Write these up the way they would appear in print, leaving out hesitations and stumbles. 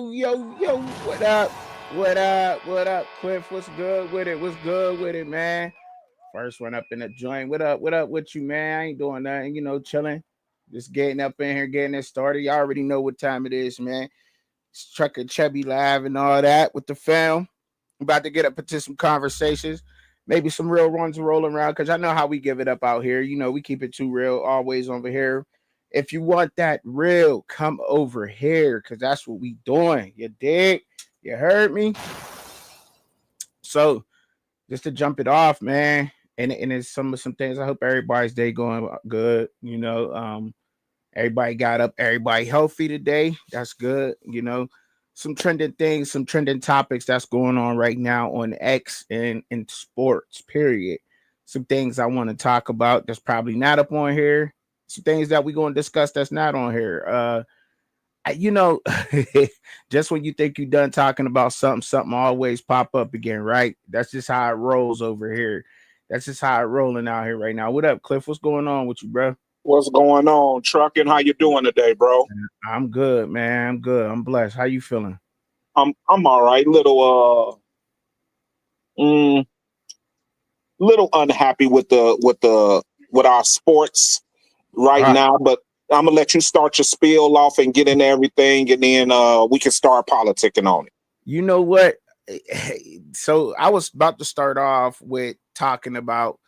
yo. What up? What up? What up, Cliff? What's good with it? What's good with it, man? First one up in the joint. What up? What up with you, man? I ain't doing nothing, chilling. Just getting up in here, getting it started. Y'all already know what time it is, man. It's Trucker Chubby Live and all that with the fam. I'm about to get up into some conversations. Maybe some real ones rolling around because I know how we give it up out here. We keep it too real always over here. If you want that real, come over here because that's what we doing. You dig? You heard me? So just to jump it off, man. And it's some things. I hope everybody's day going good. Everybody got up, everybody healthy today. That's good. Some trending things, some trending topics that's going on right now on X and in sports, period. Some things I want to talk about that's probably not up on here. Some things that we're going to discuss that's not on here. You know, just when you think you're done talking about something, something always pop up again, right? That's just how it rolls over here. That's just how it rolling out here right now. What up, Cliff? What's going on with you, bro? What's going on, Trucking? How you doing today, bro? I'm good, man. I'm good. I'm blessed. How you feeling? I'm all right. Little unhappy with our sports right Uh, now, but I'm gonna let you start your spiel off and get into everything, and then we can start politicking on it. you know what? So I was about to start off with talking about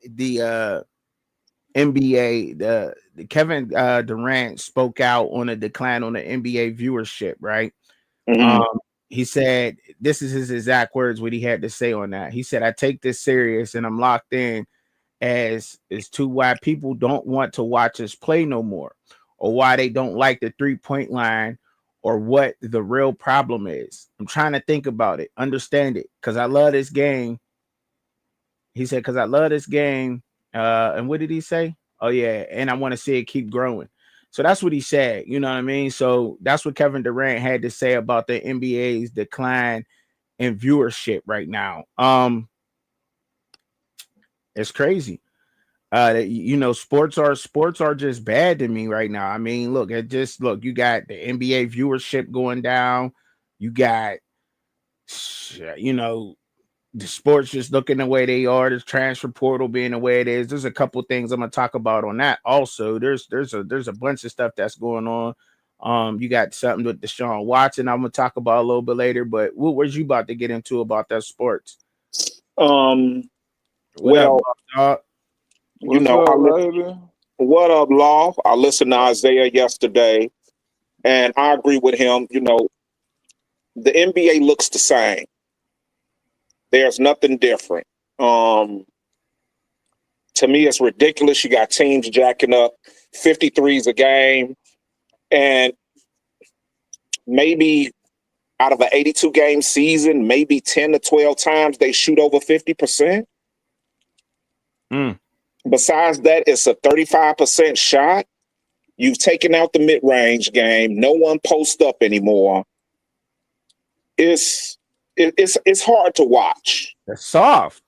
the NBA. The Kevin Durant spoke out on a decline on the NBA viewership, right? Mhm. Um, he said this is his exact words. What he had to say on that. He said, "I take this serious, and I'm locked in as to why people don't want to watch us play no more, or why they don't like the 3 point line, or what the real problem is. I'm trying to think about it, understand it, because I love this game." He said, "Because I love this game." And what did he say? Oh yeah, and I want to see it keep growing. So that's what he said. You know what I mean? So that's what Kevin Durant had to say about the NBA's decline in viewership right now. It's crazy. Sports are just bad to me right now. I mean, look, you got the NBA viewership going down. You got you know the sports just looking the way they are. This transfer portal being the way it is. There's a couple things I'm gonna talk about on that. Also, there's a bunch of stuff that's going on. You got something with Deshaun Watson. I'm gonna talk about a little bit later. But what was you about to get into about that sports? Um, What up, well, Bob Dog? you What's know, up, baby? what up, Law? I listened to Isaiah yesterday, and I agree with him. The NBA looks the same. There's nothing different. Um, to me, it's ridiculous. You got teams jacking up 53s a game, and maybe out of an 82 game season, maybe 10 to 12 times they shoot over 50%. Mm. Besides that, it's a 35% shot. You've taken out the mid range game. No one posts up anymore. It's hard to watch. That's soft.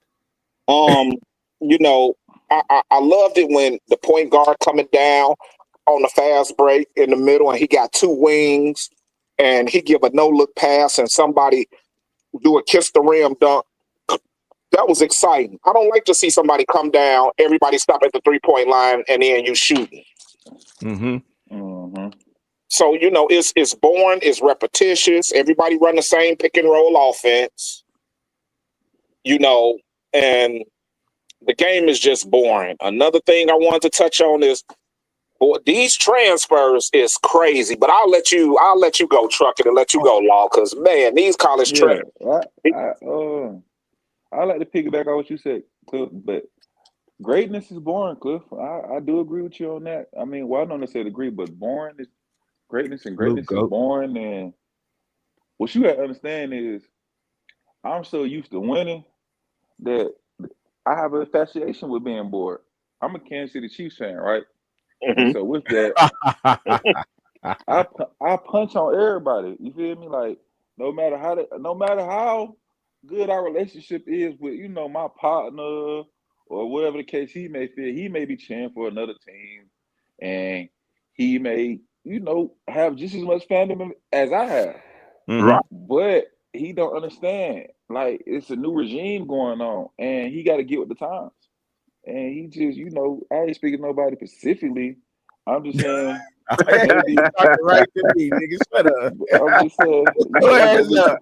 Um, you know, I loved it when the point guard coming down on the fast break in the middle and he got two wings and he give a no look pass and somebody do a kiss the rim dunk. That was exciting. I don't like to see somebody come down, everybody stop at the 3 point line, and then you shooting. Mm-hmm. Mm-hmm. So it's boring, it's repetitious. Everybody run the same pick and roll offense. You know, and the game is just boring. Another thing I wanted to touch on is, boy, these transfers is crazy. But I'll let you go trucking and let you go law because man, these college Yeah, transfers. I like to piggyback on what you said, Cliff. But greatness is boring, Cliff. I do agree with you on that. I mean, well, I don't necessarily agree, but boring is greatness, and Blue greatness is goat. boring. And what you got to understand is, I'm so used to winning that I have an fascination with being bored. I'm a Kansas City Chiefs fan, right? And Mhm. so with that, I punch on everybody. You feel me? Like no matter how good our relationship is with my partner or whatever the case he may feel, he may be cheering for another team, and he may have just as much fandom as I have. Right. But he don't understand. Like it's a new regime going on, and he got to get with the times. And he just, I ain't speaking to nobody specifically. I'm just saying You maybe. talking right to me, nigga. Shut up. I'm just saying, Shut your ass maybe. up.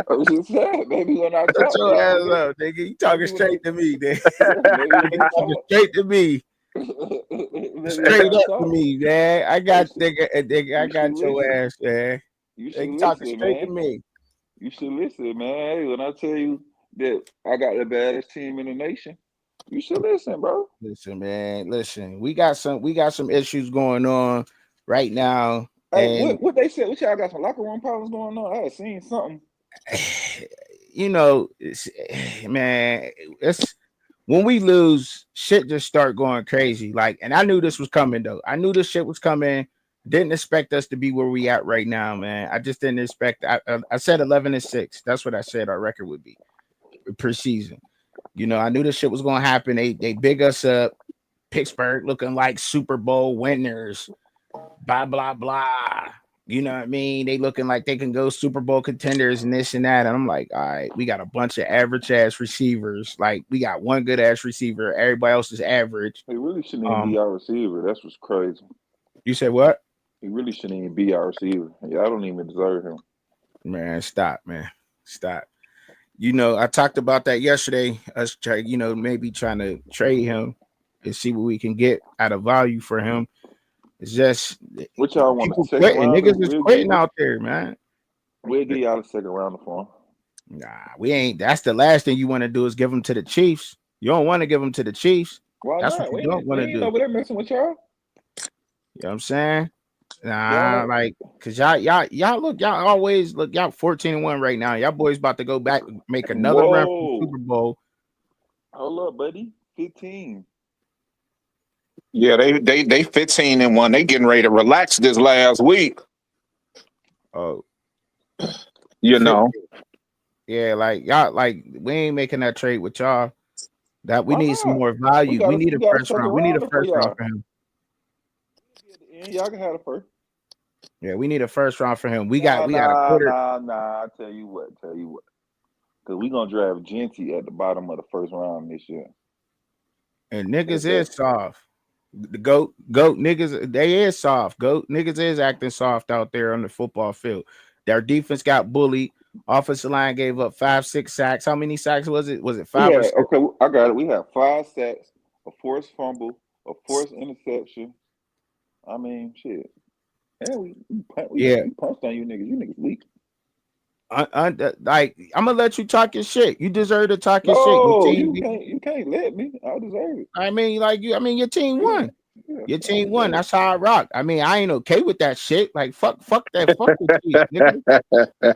I'm just saying, maybe when I Shut talk to your y'all, ass up, nigga. You talking maybe when straight to me, nigga. maybe when they You talking talk, straight to me. maybe when Straight I up to talk, me, man. I you got should, nigga, I you should got your listen. ass, man. You Hey, should you talking listen, straight to man. me. You should listen, man. Hey, when I tell you that I got the baddest team in the nation, you should listen, bro. Listen, man. Listen, we got some issues going on right now, Hey, and what they said? What y'all got some locker room problems going on? I had seen something. man, it's when we lose, shit just start going crazy. Like, and I knew this was coming though. I knew this shit was coming. Didn't expect us to be where we at right now, man. I just didn't expect. I said 11-6. That's what I said our record would be preseason. I knew this shit was gonna happen. They big us up. Pittsburgh looking like Super Bowl winners. Blah blah blah. You know what I mean? They looking like they can go Super Bowl contenders and this and that. And I'm like, all right, we got a bunch of average ass receivers. Like we got one good ass receiver. Everybody else is average. He really shouldn't even be Um, our receiver. That's what's crazy. you said what? He really shouldn't even be our receiver. Yeah, I don't even deserve him. Man, stop, man. Stop. I talked about that yesterday. Us try, maybe trying to trade him and see what we can get out of value for him. It's just What y'all want a people second quitting. rounder? Niggas is quitting out there, man. We'll give y'all a second rounder for him. Nah, we ain't. That's the last thing you want to do is give them to the Chiefs. You don't want to give them to the Chiefs. Why That's what not? you don't We want to ain't do. over there messing with y'all. You know what I'm saying? Y'all Nah, ain't. like, cause y'all look, y'all always look, y'all 14-1 right now. Y'all boys about to go back, make another run for the Whoa. Super Bowl. Hold up, buddy. 15. Yeah, they 15-1. They getting ready to relax this last week. Oh, You fit. know. Yeah, like y'all, like we ain't making that trade with y'all. That we Why need some not? more value. We need We a got a first second round. We need a rounder for first round y'all. for him. At the end, y'all can have it first. Yeah, we need a first round for him. Nah, We got a nah, quarter. nah, nah. I tell you what. Because we going to draft Genty at the bottom of the first round this year. And At niggas that. is soft. The goat niggas, they is soft. Goat niggas is acting soft out there on the football field. Their defense got bullied. Offensive line gave up 5-6 sacks. How many sacks was it? Was it We 5 or had, 6? okay, I got it. We had 5 sacks, a forced fumble, a forced interception. I mean, shit. And Yeah. we punched on you niggas. You niggas weak. Like I'm gonna let you talk your shit. You deserve to talk your shit. Your No, team. you can't let me. I deserve it. I mean, like you. I mean, your team Yeah, won. yeah, Your I team won. deserve it. That's how I rock. I mean, I ain't okay with that shit. Like fuck that. Fuck the Chiefs, nigga.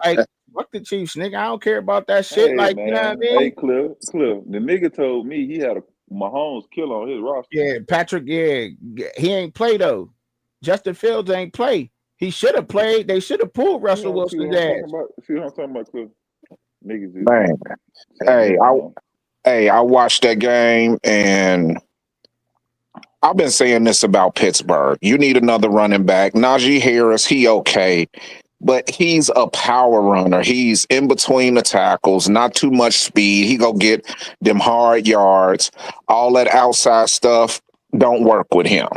Like fuck the Chiefs, nigga. I don't care about that shit. Hey Like you know what I man, hey mean? Cliff. The nigga told me he had a Mahomes kill on his roster. Yeah, Patrick. Yeah, he ain't play though. Justin Fields ain't play. He should have played. They should have pulled Russell See what Wilson's I'm talking ass. about? See what I'm talking about, Cliff? Niggas is Man. saying Hey, that I man. hey, I watched that game and I've been saying this about Pittsburgh. You need another running back. Najee Harris, he okay, but he's a power runner. He's in between the tackles, not too much speed. He go get them hard yards. All that outside stuff don't work with him.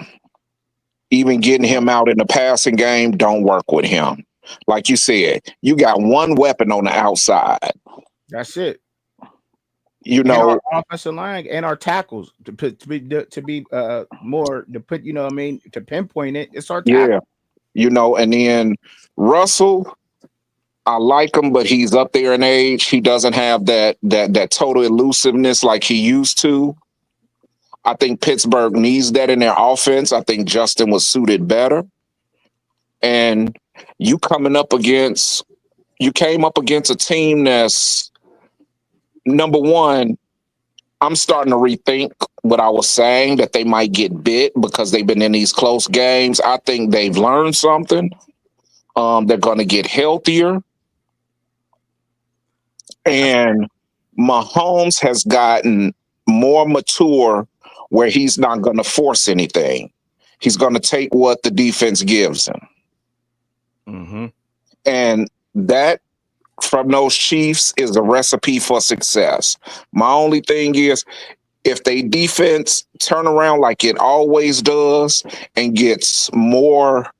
Even getting him out in the passing game don't work with him. Like you said, you got one weapon on the outside. That's it. You And our know, offensive line and our tackles to be more to put what I mean to pinpoint it. It's our yeah, tackle. and then Russell, I like him, but he's up there in age. He doesn't have that total elusiveness like he used to. I think Pittsburgh needs that in their offense. I think Justin was suited better. And you coming up against you came up against a team that's number one. I'm starting to rethink what I was saying that they might get bit because they've been in these close games. I think they've learned something. They're going to get healthier. And Mahomes has gotten more mature where he's not going to force anything. He's going to take what the defense gives him. Mm-hmm. And That from those Chiefs is a recipe for success. My only thing is if they defense turn around like it always does and gets more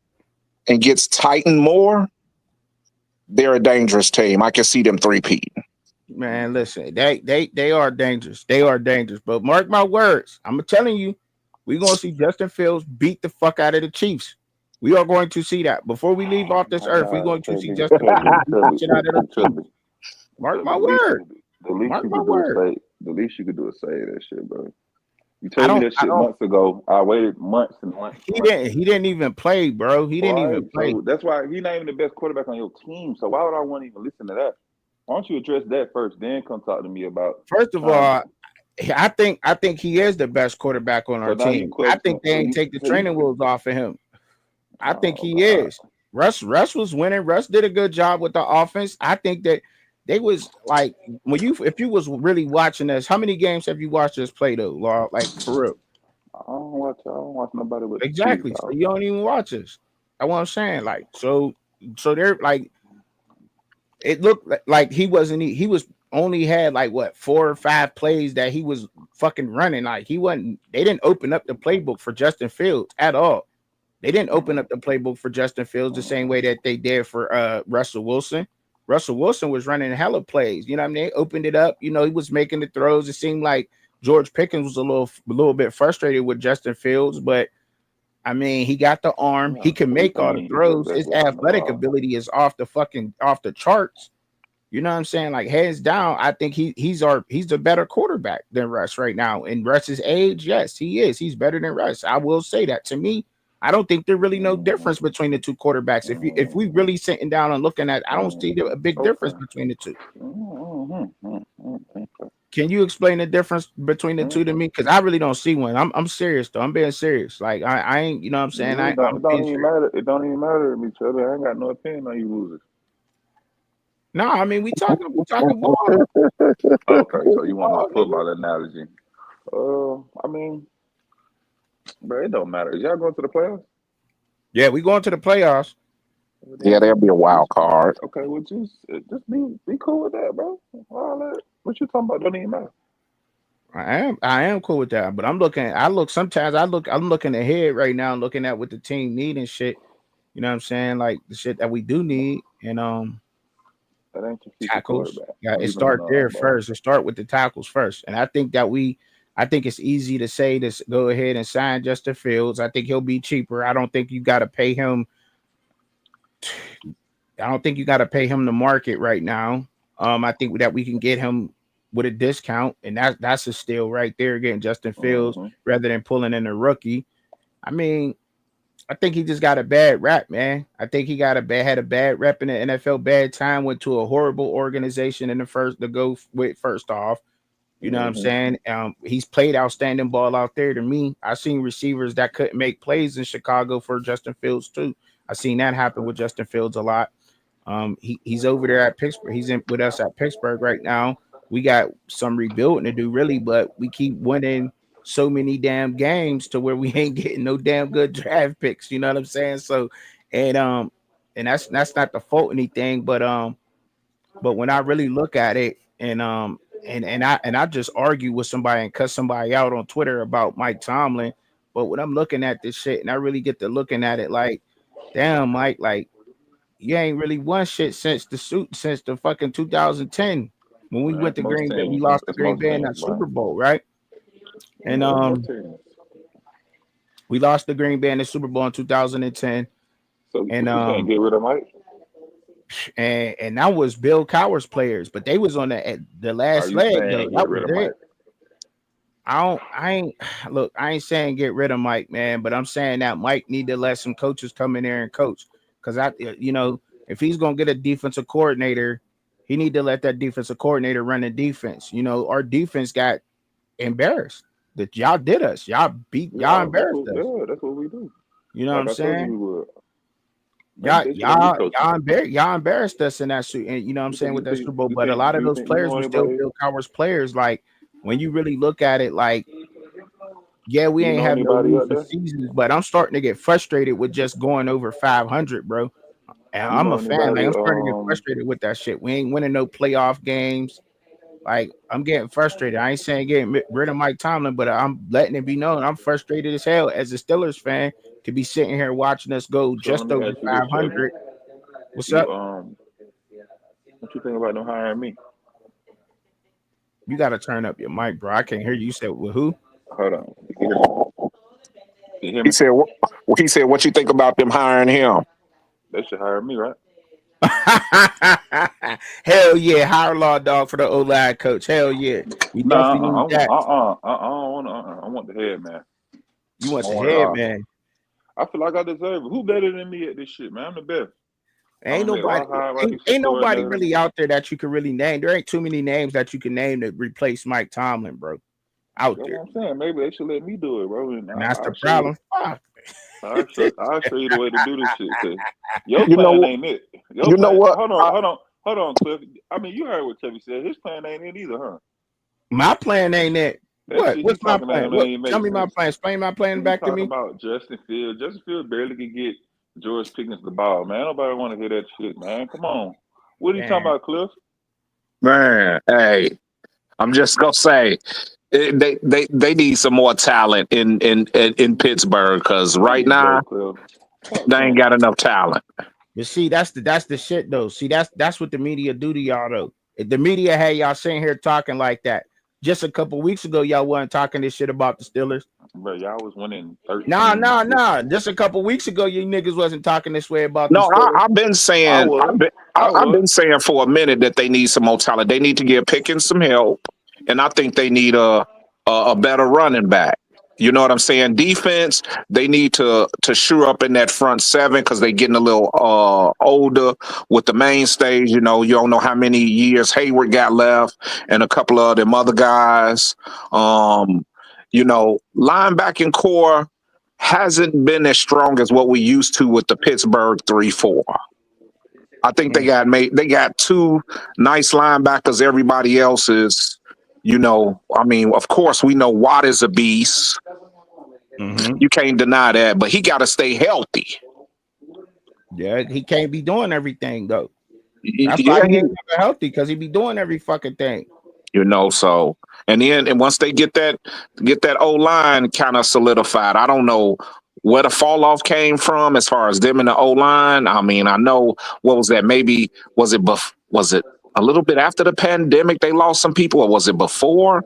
and gets tightened more, they're a dangerous team. I can see them three-peat. Man, listen, they are dangerous. They are dangerous. But mark my words, I'm telling you, we're gonna see Justin Fields beat the fuck out of the Chiefs. We are going to see that before we leave off this My earth. We're God, going to see Justin Fields beat the shit out of the Trust Chiefs. me. Mark Trust me. my word. The least Mark you my could do is word. say. The least you could do is say that shit, bro. You I told me don't. that I shit don't. months ago. I waited months and months and He months. didn't. He didn't even play, bro. He didn't even Right. play. So that's why he's not even the best quarterback on your team. So why would I want to even listen to that? Why don't you address that first, then come talk to me about First of trying all, to. I think he is the best quarterback on So our now you team. I question. think they ain't take the training wheels off of him. I think Oh he God. is. Russ was winning. Russ did a good job with the offense. I think that they was like when you if you was really watching us, how many games have you watched us play though, Law? Like for real. I don't watch nobody with the Chiefs. Exactly. So you don't even watch us. That's what I'm saying. Like, so they're like it looked like he was only had like what 4 or 5 plays that he was fucking running. Like he wasn't they didn't open up the playbook for Justin Fields at all. They didn't open up the playbook for Justin Fields the same way that they did for Russell Wilson. Russell Wilson was running hella plays. You know what I mean? They opened it up. You know, he was making the throws. It seemed like George Pickens was a little bit frustrated with Justin Fields, but I mean, he got the arm. He Yeah, can every make all the time he's the throws. best His weapon in the athletic world. ability is off the charts. You know what I'm saying? Like hands down, I think he's a better quarterback than Russ right now. In Russ's age, yes, he is. He's better than Russ. I will say that. To me, I don't think there really no Mm-hmm, difference between the two quarterbacks. If we mm-hmm, really sitting down and looking at, I don't see a big difference okay. between the two. Okay. Can you explain the difference between the two to Mm-hmm. me? Because I really don't see one. I'm serious though. I'm being serious. Like I ain't, you know what I'm saying? Really don't. I'm It don't being even serious. matter. It don't even matter to me, Trevor. I ain't got no opinion on you losers. No, I mean we talking ball. Okay, We so you talking want my ball, nigga. football analogy? I mean, bro, it don't matter. Is y'all going to the playoffs? Yeah, we going to the playoffs. Well, Yeah, they'll then, be a wild card. okay, well, just be cool with that, bro. All that. What you talking about don't even matter. I am cool with that. But I'm looking ahead right now, looking at what the team need and shit. You know what I'm saying? Like the shit that we do need and That ain't your future tackles. quarterback. Yeah, I'm it just letting you start know there that, bro. first. It start with the tackles first. And I think it's easy to say this go ahead and sign Justin Fields. I think he'll be cheaper. I don't think you gotta pay him. I don't think you gotta pay him the market right now. I think that we can get him with a discount, and that's a steal right there, getting Justin Fields Mm-hmm. rather than pulling in a rookie. I mean, I think he just got a bad rap, man. I think he had a bad rep in the NFL, bad time, went to a horrible organization in the first to go with first off. You know what I'm Mm-hmm. saying? He's played outstanding ball out there to me. I seen receivers that couldn't make plays in Chicago for Justin Fields too. I seen that happen Okay. with Justin Fields a lot. He's over there at Pittsburgh. He's in with us at Pittsburgh right now. We got some rebuilding to do, really, but we keep winning so many damn games to where we ain't getting no damn good draft picks. You know what I'm saying? So, and that's not the fault anything, but when I really look at it, and I just argue with somebody and cut somebody out on Twitter about Mike Tomlin, but when I'm looking at this shit and I really get to looking at it like, damn, Mike, like you ain't really won shit since the fucking 2010 when we went That's to most Green Bay. We teams. lost to That's Green most Bay in teams, that boy. Super Bowl, right? And Yeah, that's most teams. we lost to Green Bay in the Super Bowl in 2010. So And what you saying? Get rid of Mike? and that was Bill Cowher's players, but they was on the Are last you leg though. saying get That rid was of it. Mike? I ain't look, I ain't saying get rid of Mike, man, but I'm saying that Mike need to let some coaches come in there and coach. Cause if he's gonna get a defensive coordinator, he need to let that defensive coordinator run the defense. Our defense got embarrassed. That y'all did us. Y'all embarrassed us. That's what we do. You know what Like I'm I told you, saying? we would. Maybe Y'all, they should let me y'all, coach them. y'all embarrassed us in that suit, and you know what I'm saying with that Super Bowl. But a lot Do of you those think we players know were still anybody? Bill Cowher's players. Like when you really look at it, like yeah, we You ain't know have no anybody up losing there? seasons, but I'm starting to get frustrated with just going over 500, bro. And You I'm a know fan. Like anybody? I'm starting to get frustrated with that shit. We ain't winning no playoff games. Like I'm getting frustrated. I ain't saying getting rid of Mike Tomlin, but I'm letting it be known I'm frustrated as hell as a Steelers fan to be sitting here watching us go So let just me over ask you this, Chubby. 500. What's You up? what you think about them hiring me? You got to turn up your mic, bro. I can't hear you. You said with who? Hold on. You hear He me? said, he said, what you think about them hiring him? They should hire me, right? Hell yeah, hire law dog for the O line coach. Hell yeah, we Nah, definitely need that. I don't want. I want the head, man. You want I the want it head, all. man. I feel like I deserve it. Who better than me at this shit, man? I'm the best. I Ain't done made a nobody, lot of high ain't defensive nobody coordinators. really out there that you can really name. There ain't too many names that you can name to replace Mike Tomlin, bro. Out That's there, what I'm saying. Maybe they should let me do it, bro. And and that's the I'll show you. problem. Fuck. I'll show you the way to do this shit. Cause your You know plan what? ain't it. Your You know plan. what? Hold on, Cliff. I mean, you heard what Chevy said. His plan ain't it either, huh? My plan ain't that. That What? shit he What's my talking plan? about What? ain't Tell make me my sense. plan. Explain my plan He back to talking me. about Justin Fields. Justin Fields barely could get George Pickens the ball, man. Nobody want to hear that shit, man. Come on. What are you talking Damn. about, Cliff? Man, hey, I'm just gonna say they need some more talent in Pittsburgh because Man, right you now broke, Cliff. Talk they to ain't him. got enough talent. But see, that's the shit though. See, that's what the media do to y'all though. If the media had y'all sitting here talking like that just a couple weeks ago, y'all wasn't talking this shit about the Steelers. Bro, y'all was winning Nah, 13. nah, nah. Just a couple weeks ago, you niggas wasn't talking this way about the No, Steelers. I've been I saying was. I I've was. been saying for a minute that they need some more talent. They need to give Pickens some help, and I think they need a better running back. You know what I'm saying? Defense, they need to shore up in that front seven because they're getting a little older with the mainstays. You know, you don't know how many years Hayward got left, and a couple of them other guys. Um, linebacking core hasn't been as strong as what we used to with the Pittsburgh 3-4. I think Mm, they got two nice linebackers. Everybody else is, I mean, of course we know Watt is a beast. mm-hmm. You can't deny that, but he got to stay healthy. Yeah, he can't be doing everything though. That's why Yeah, he ain't never healthy because he be doing every fucking thing. so and once they get that O line kind of solidified, I don't know where the fall off came from as far as them in the O line. I mean, I know what was that? Maybe was it a little bit after the pandemic they lost some people, or was it before?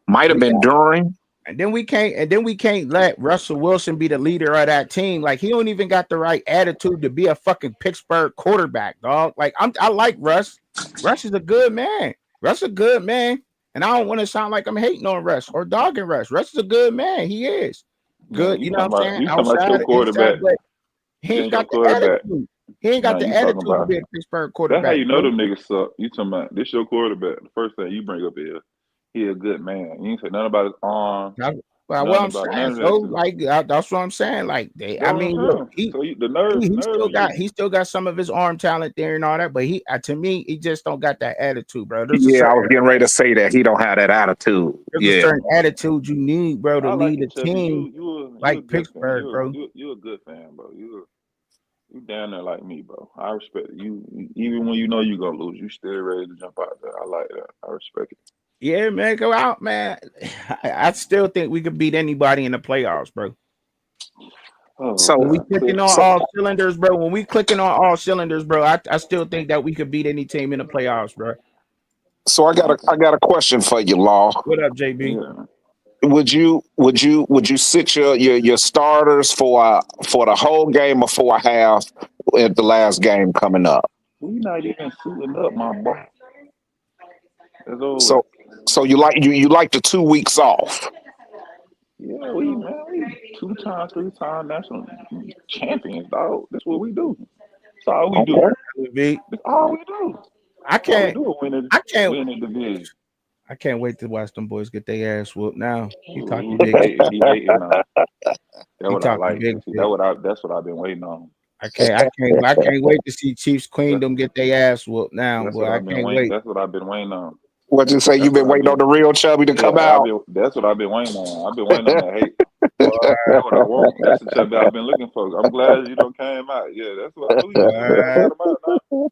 Might have We been got, during. and then we can't let Russell Wilson be the leader of that team. Like he don't even got the right attitude to be a fucking Pittsburgh quarterback, dog. Like I like Russ. Russ is a good man. Russ is a good man. And I don't want to sound like I'm hating on Russ or dogging Russ. Russ is a good man. He is Man, good. You know what I'm saying? you talking about your Outside, inside, quarterback. but he ain't Just your got the quarterback. attitude. He ain't got Nah, the you talking attitude to about be a Pittsburgh that's how quarterback, you know bro. them niggas suck. You talking about this your quarterback. The first thing you bring up is he a good man. You ain't say nothing about his arm, That's what nothing I'm about saying. none of So that shit. like that's what I'm saying. Like That's I what I'm mean, look, saying. he So the he, he nerve still of got you. he still got some of his arm talent there and all that, but to me, he just don't got that attitude, bro. Yeah, I was getting ready to say that he don't have that attitude. There's a Yeah, certain attitude you need, bro, to I like lead it, a Chubby. team You a like good fan. Pittsburgh, bro. You a good fan, bro. You down there like me, bro. I respect it. You even when you know you gonna lose, you still ready to jump out there. I like that. I respect it. Yeah, man, go out, man. I still think we could beat anybody in the playoffs, bro. Oh so When we God, Cliff. clicking on so all cylinders, bro. When we clicking on all cylinders, bro, I still think that we could beat any team in the playoffs, bro. so I got a question for you, Law. What up, JB? Yeah. Would you sit your starters for the whole game or for a half at the last game coming up? We not even suiting up, my boy. It's over. So you like the 2 weeks off? Yeah, we 2 time, 3 time national champions, dog. That's what we do. That's all we do. Okay. V, That's all we do. I All we can't, do is I can't, win the division. I can't wait to watch them boys get their ass whooped. Now he talking Ooh, big shit. he hating now. That's He what I talking like. big See, shit. that's what I've been waiting on. I can't wait to see Chiefs That's Queendom get their ass whooped. Now, that's boy, what I I've been can't waiting. wait. That's what I've been waiting on. What you say? That's You've what been I've waiting on been. the real Chubby to come Yeah, out. That's what I've been waiting on. I've been waiting on that hate. That's what I want. That's the chubby I've been looking for. I'm glad you don't came out. Yeah, that's what I Boy, thought about now.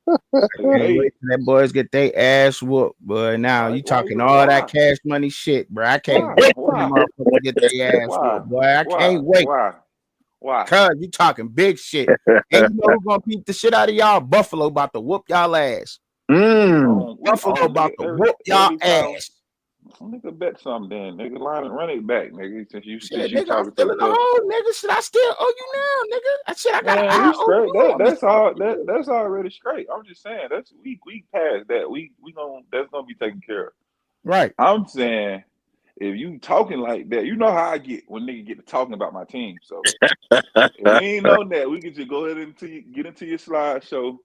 can't Hey, wait till that boys get their ass whooped. But now you why talking you all that why? cash money shit, bro. I can't Why? wait till the Why? motherfuckers get their ass Why? whooped, boy. I Why? can't wait. Why? Why? Cause you talking big shit. And you know who's gonna beat the shit out of y'all? Buffalo about to whoop y'all ass. Mm. We Buffalo own about nigga to whoop y'all every time. ass. Nigga bet something then. Nigga line run it back, nigga. Since Shit, you nigga, I'm talking to still the in the club. hole, nigga. Shit, I still owe you now, nigga. I said Man, I you owe straight. you all this That's all shit. that's already straight. I'm just saying that's we past that. We gonna that's gonna be taken care of. Right. I'm saying if you talking like that, you know how I get when nigga get to talking about my team. So if we ain't know that, we can just go ahead and get into your slideshow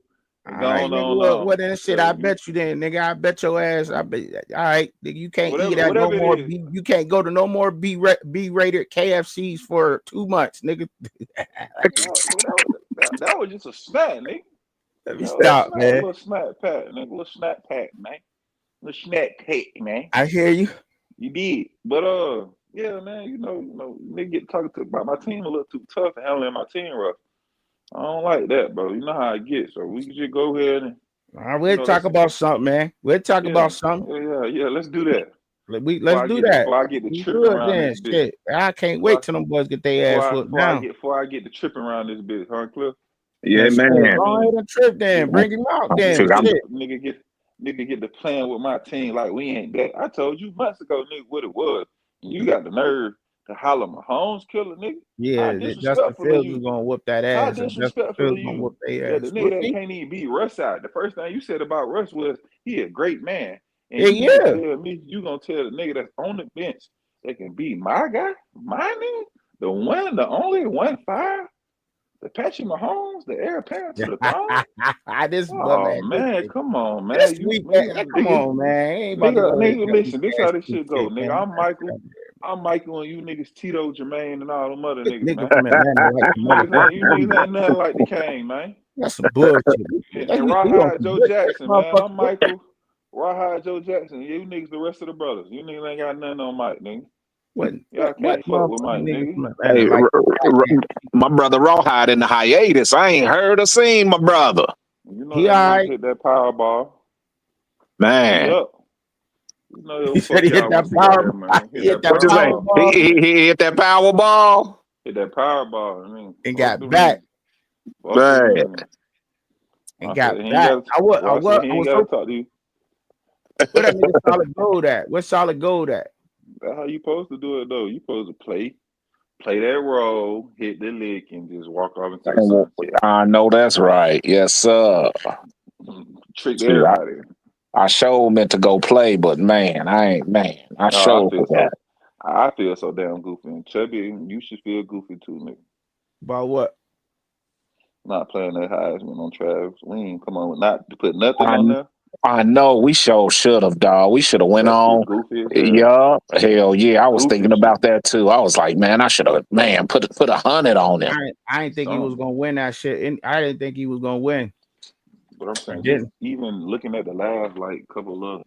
All and go right, nigga. on. What then shit? I Cause you bet you then, nigga. I bet your ass. I bet. All right, nigga. You can't eat at no whatever it more is, B. You can't go to no more B rated KFCs for 2 months, nigga. that was just a snack, nigga. Let me That was stop, a man. little snack pack, nigga. Little snack pack, man. Little snack pack, man. I hear you. You did, but yeah, man. Nigga get talking about my team a little too tough and handling my team rough. I don't like that, bro. You know how I get. So we can just go ahead and All right, we'll talk let's about something, man. We'll talk yeah, about something. yeah. Let's do that. Let's do that. Before I get the We tripping good around then. this bitch. Shit, I can't Before wait till them boys get their ass whooped down. before I get the tripping around this bitch, huh, Cliff? Yeah, Man, shit, You know man. what I go ahead mean? and trip then. Nigga, Bring him out then. nigga get I'm the Shit. nigga get the plan with my team like we ain't that. I told you months ago, nigga, what it was. And you got the nerve to holler Mahomes killer, nigga. How Yeah, Justin disrespectful of Fields is you. gonna whoop that How ass. Justin disrespectful of Fields gonna you. whoop their That the ass. nigga We'll that see. can't even beat Russ out. The first thing you said about Russ was he a great man. And Yeah, you gonna yeah. tell me, you gonna tell the nigga that's on the bench that can beat my guy, my nigga, the one, the only 1-5, the Patrick Mahomes, the heir apparent to the throne. This but Oh man, man, come on, this man. You week, man, come nigga, on, man. Ain't about to go ahead and tell me listen, this how cash this this shit go, shit, nigga. man. I'm Michael and you niggas Tito, Jermaine, and all them other This niggas, nigga man. from Atlanta like the You motherfucking niggas Eagles. ain't nothing like the Kane, man. That's some bullshit. And We on Rawhide some Joe good Jackson, man. I'm motherfucker. Michael. Rawhide Joe Jackson. You niggas the rest of the brothers. You niggas ain't got nothing on Mike, nigga. What Y'all can't fuck with motherfucking Mike, nigga nigga. from Atlanta Hey, like Batman? my brother Rawhide in the hiatus. I ain't heard or seen my brother. You know He that all nigga right. hit that power ball. He Man, up. You know he'll He said fuck he hit y'all that once he got power. here, man. Hit He hit that that what you power say? power ball. ball He hit that power ball. Hit that power ball. I mean, and fuck the got back ring. Fuck the Man, ring. and I said got he ain't back. got. Well, I said he I ain't was got to so talk to you. where that nigga solid gold at? Where's solid gold at? That's how you supposed to do it, though. You supposed to play that role, hit the lick, and just walk off into the sunset. I know that's right. Yes, sir. Tricked Shoot, everybody. I sure meant to go play, but man, I ain't man. I No, sure forgot. I feel so damn goofy. And Chubby, you should feel goofy too, nigga. About what? Not playing that Heisman on Travis. We ain't come on, not to put nothing I on there. I know we sure should have, dog. We should have went That on. shit goofy as hell. Yeah, hell yeah. I was Goofy thinking shit. about that too. I was like, man, I should have, man, put 100 on him. I didn't think he was Some. gonna win that shit. And I didn't think he was gonna win. But I'm I saying, just didn't. even looking at the last like couple of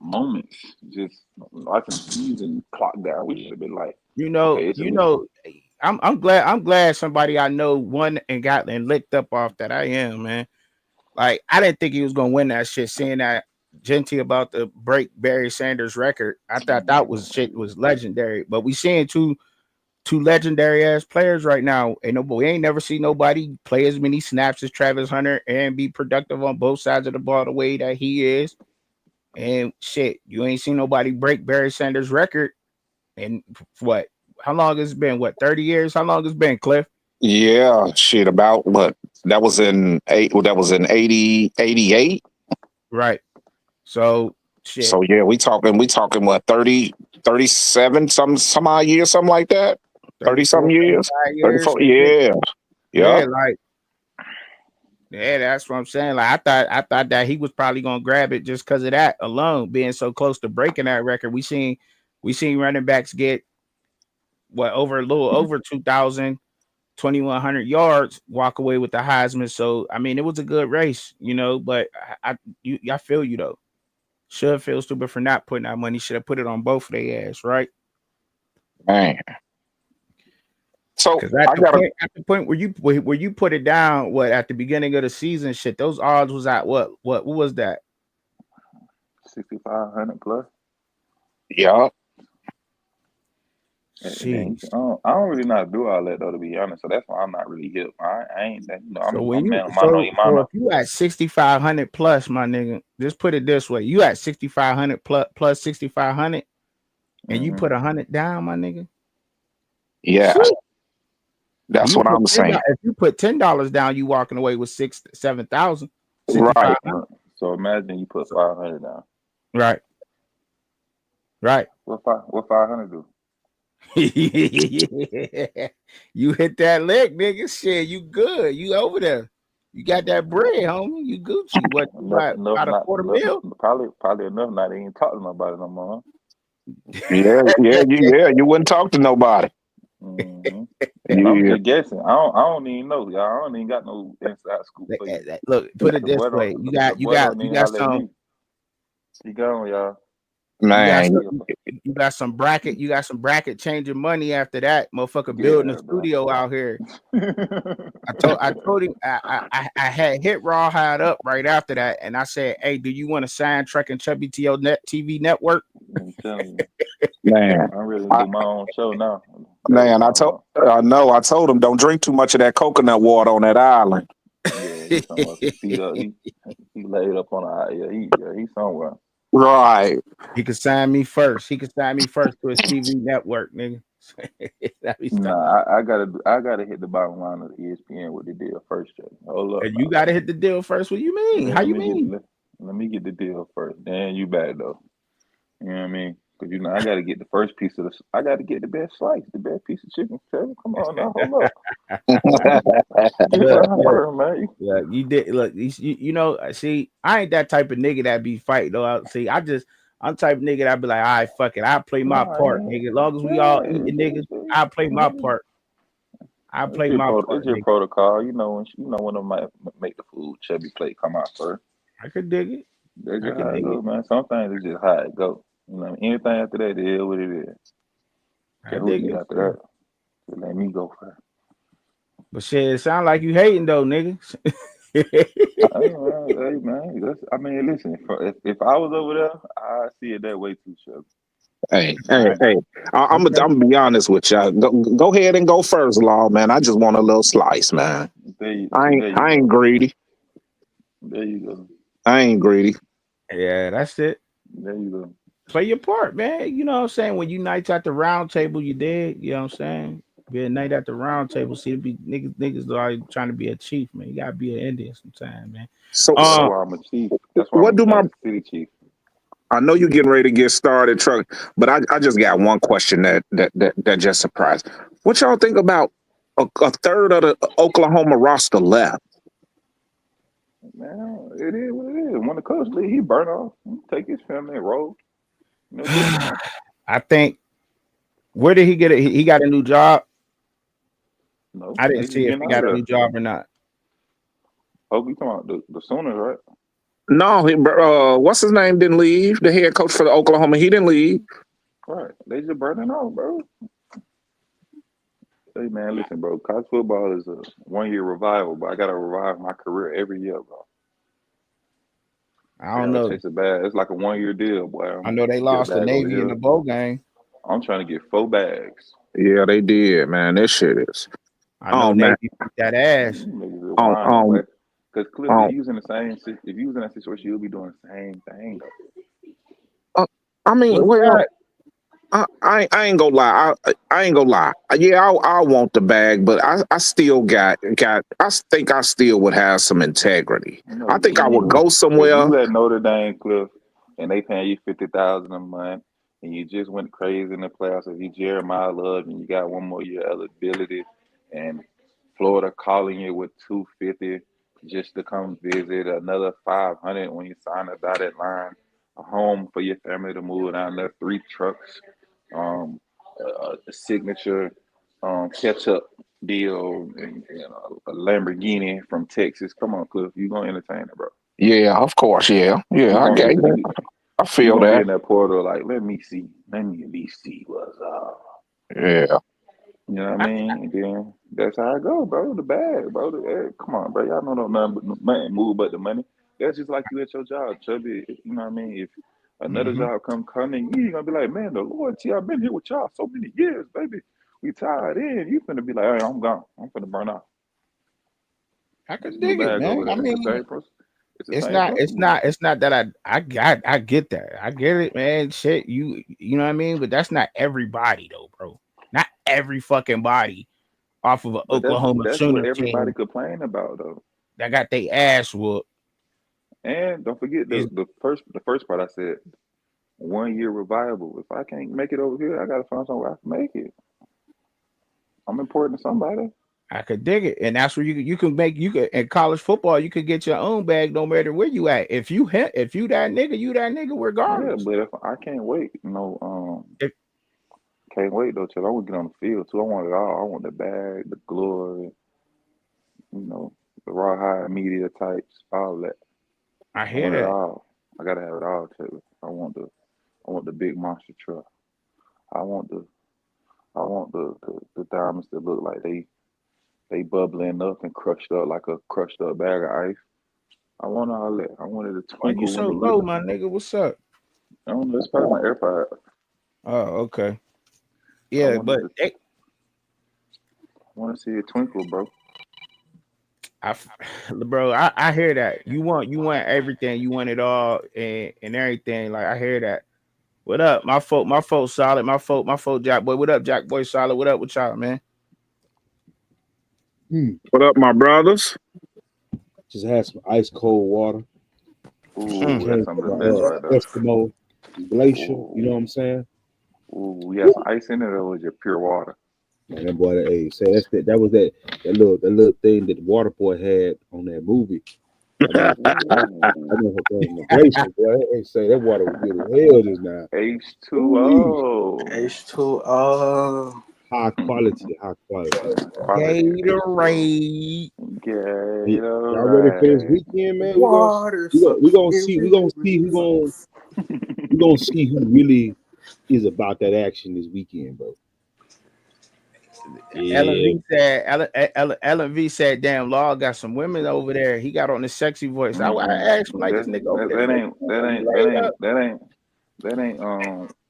moments, just watching the season clock down, we should have been like, okay, it's a You least. know, I'm glad somebody I know won and got and licked up off that. I am, man. Like I didn't think he was gonna win that shit. Seeing that Genty about to break Barry Sanders' record, I thought that was shit was legendary. But we seeing two legendary ass players right now. We ain't never seen nobody play as many snaps as Travis Hunter and be productive on both sides of the ball the way that he is. And shit, you ain't seen nobody break Barry Sanders' record. And what? How long has it been? What, 30 years? How long has it been, Cliff? Yeah, shit. About what? That was in eight. That was in 88. Right. So shit. So yeah, we talking what 30, 37, some odd years, something like that. 30 something 34, years. 35 years. 34. Yeah, yeah. Yeah, like yeah, that's what I'm saying. Like I thought that he was probably gonna grab it just because of that alone, being so close to breaking that record. We seen running backs get what over a little over 2,000, 2,100 yards, walk away with the Heisman. So I mean, it was a good race, But I feel you though. Should feel stupid for not putting that money. Should have put it on both of their ass, right? Man, So Because I got a at the point where you put it down, what at the beginning of the season, shit, those odds was at what was that? 6,500 plus. yeah. And then Jeez. I don't really not do all that though, to be honest. So that's why I'm not really hip. I ain't that. So when I'm you man of my no so if mano. you at 6,500 plus, my nigga, just put it this way: you at 6,500 plus 6,500, and you Mm-hmm. put 100 down, my nigga. Yeah. Shit. That's what I'm saying. If you put $10 down, you walking away with 7,000, Right. 6,500. So imagine you put So, 500 down. right, right. What 500 do? You hit that lick, nigga. Shit, you good. You over there. You got that bread, homie. You Gucci. What you Enough about a not quarter enough, mil? probably enough not even talk to nobody no more. Yeah, you wouldn't talk to nobody. Mm-hmm. And I'm Yeah. just guessing. I don't even know, y'all. I don't even got no inside scoop for you. Look, put it The this boy way. don't the boy don't You even got holler at some me. He gone, y'all. you got Man, some you got some bracket changing money after that. Motherfucker building a Yeah, bro. studio out here. I told him I had hit Rawhide up right after that, and I said, "Hey, do you want to sign Trek and Chubby to your TV network?" I'm telling you. man. I'm ready to I, do my own show now. That's what man, I'm talking about. I told him don't drink too much of that coconut water on that island. Yeah, he's somewhere. He feet up. He laid up on the he's somewhere. Right. He could sign me first. He could sign me first to his TV network, nigga. That be stuff. Nah, I gotta hit the bottom line of the ESPN with the deal first, Jay. Hold up And you now. got to hit the deal first. What you mean? Yeah, How you mean? let me get the deal first. Then you back though. You know what I mean? Because I got to get the first piece of the. I got to get the best slice, the best piece of chicken. Trevor, come on now, hold up. Man, this Look, ain't look, work, man. look. You did look. You know. See, I ain't that type of nigga that be fight though. See, I'm type of nigga that be like, all right, fuck it. I play my Nah, part, nigga. As long as we all yeah, eating, nigga, I play my part. I play my it's part, your nigga. protocol. When I might make the food chubby plate come out first. I could dig it. That's I just could how it dig it. goes, man. Sometimes it's just how it go. Anything after that, the hell what it is. I Care who dig eat it. after that. Just let me go first. But shit, it sound like you hating though, nigga. Hey, man, I mean, listen. If I was over there, I see it that way too, Chubby. Hey, All hey, right. hey. I'm Okay. gonna be honest with you. Go ahead and go first, Law, man. I just want a little slice, man. There you I ain't go. greedy. There you go. I ain't greedy. Yeah, that's it. There you go. Play your part, man. You know what I'm saying? When you nights at the round table, you did. You know what I'm saying? Be a night at the round table. See, it be niggas are trying to be a chief, man. You gotta be an Indian sometime, man. So, That's Um, why I'm a chief. That's why I'm what a do my Kansas City chief. I know you're getting ready to get started, truck, but I just got one question that just surprised. What y'all think about a third of the Oklahoma roster left? Man, it is what it is. When the coach leave, he burn off. Take his family and roll. No different now. I think where did he get it? He got a new job. No, I they didn't just see if getting he out of got a there. new job or not. Oh, you talking about the Sooners, right? No, what's his name didn't leave. The head coach for the Oklahoma, he didn't leave. Right. They just burning off, bro. Hey man, listen, bro. College football is a 1 year revival, but I gotta revive my career every year, bro. I I don't gotta know. chase a bag. It's like a 1 year deal, boy. I know they Get a lost the bag over Navy in the here. bowl game. I'm trying to get 4 bags. Yeah, they did, man. This shit is I know on man. Navy beat that ass. Niggas are On whining, on boy. Because Cliff, on. if you was in that situation, you'll be doing the same thing. Uh, I mean, What's well, that? I ain't gonna lie. I ain't gonna lie. Yeah, I want the bag, but I still got. Think I still would have some integrity. You know, I think I would you go if somewhere. you at Notre Dame, Cliff, and they paying you 50,000 a month, and you just went crazy in the playoffs, if you Jeremiah Love, and you got 1 more year eligibility, and Florida calling you with 250 just to come visit, another 500 when you sign a dotted line, a home for your family to move down there, 3 trucks, um, a signature catch-up deal, and a Lamborghini from Texas. Come on, Cliff, you gonna entertain it, bro? Yeah, of course. Yeah, yeah. You I gonna get you, it. you I you feel gonna be that. in that portal like, let me at least see what's up. Yeah. You know what I mean? And then that's how I go, bro. The bag, bro. Come on, bro. Y'all know no nothing but nothing move but the money. That's just like you at your job, Chubby. You know what I mean? If another Mm-hmm. job come coming, you ain't gonna be like, man, the loyalty, I've been here with y'all so many years, baby. We tied in. You finna be like, hey, I'm gone. I'm finna burn out. I This could new dig it, bag man. over I there. It's the mean, same person. It's the same principle. it's not that I get that. I get it, man. Shit, you know what I mean? But that's not everybody though, bro. Not every fucking body off of an But Oklahoma that's what Sooner everybody team complain about though. that got their ass whooped And don't forget is the first part I said, 1 year revival. If I can't make it over here, I gotta find somewhere I can make it. I'm important to somebody. I could dig it. And that's where you can make you could in college football, you could get your own bag no matter where you at. If you that nigga, you that nigga Yeah, regardless. but if I can't wait, If can't wait though till I want to get on the field too. I want it all. I want the bag, the glory, you know, the raw high media types, all that. I I hear want it that. all. I gotta have it all, Taylor. I want the big monster truck. I want the diamonds that look like they bubbling up and crushed up like a crushed up bag of ice. I want all that. I wanted to Why you twinkle when so the low, little. my nigga? What's up? I don't know. It's probably my AirPod. Oh, okay. I Yeah, wanted but to. Want to see it twinkle, bro. I, bro, I hear that. You want everything. You want it all and everything. Like I hear that. What up? My folk solid. My folk Jack boy. What up, Jack boy solid? What up with y'all, man? Hmm. What up, my brothers? Just had some ice cold water. Mm. Ooh, that's Came some of from the best right there. Eskimo Glacier. You know Ooh, what I'm saying? ooh, we got some ice in it, or was it pure water? Man, that boy, hey, say that was that little thing that the water boy had on that movie. That Ooh, motherfucker in the glacier, boy. They say that water was good as hell just now. Ooh, H2O. H2O. high quality. Quality H2O. Gatorade. Y'all ready for this Gatorade. weekend, man? Water for We gonna see we gonna see who really is about that action this weekend, bro. Ellen Yeah, V said, Ellen V said, damn, Law got some women over there. He got on the sexy voice. I Mm-mm. asked him, like, this That, nigga over that there, that man, ain't that you ain't that laid up. ain't that ain't that ain't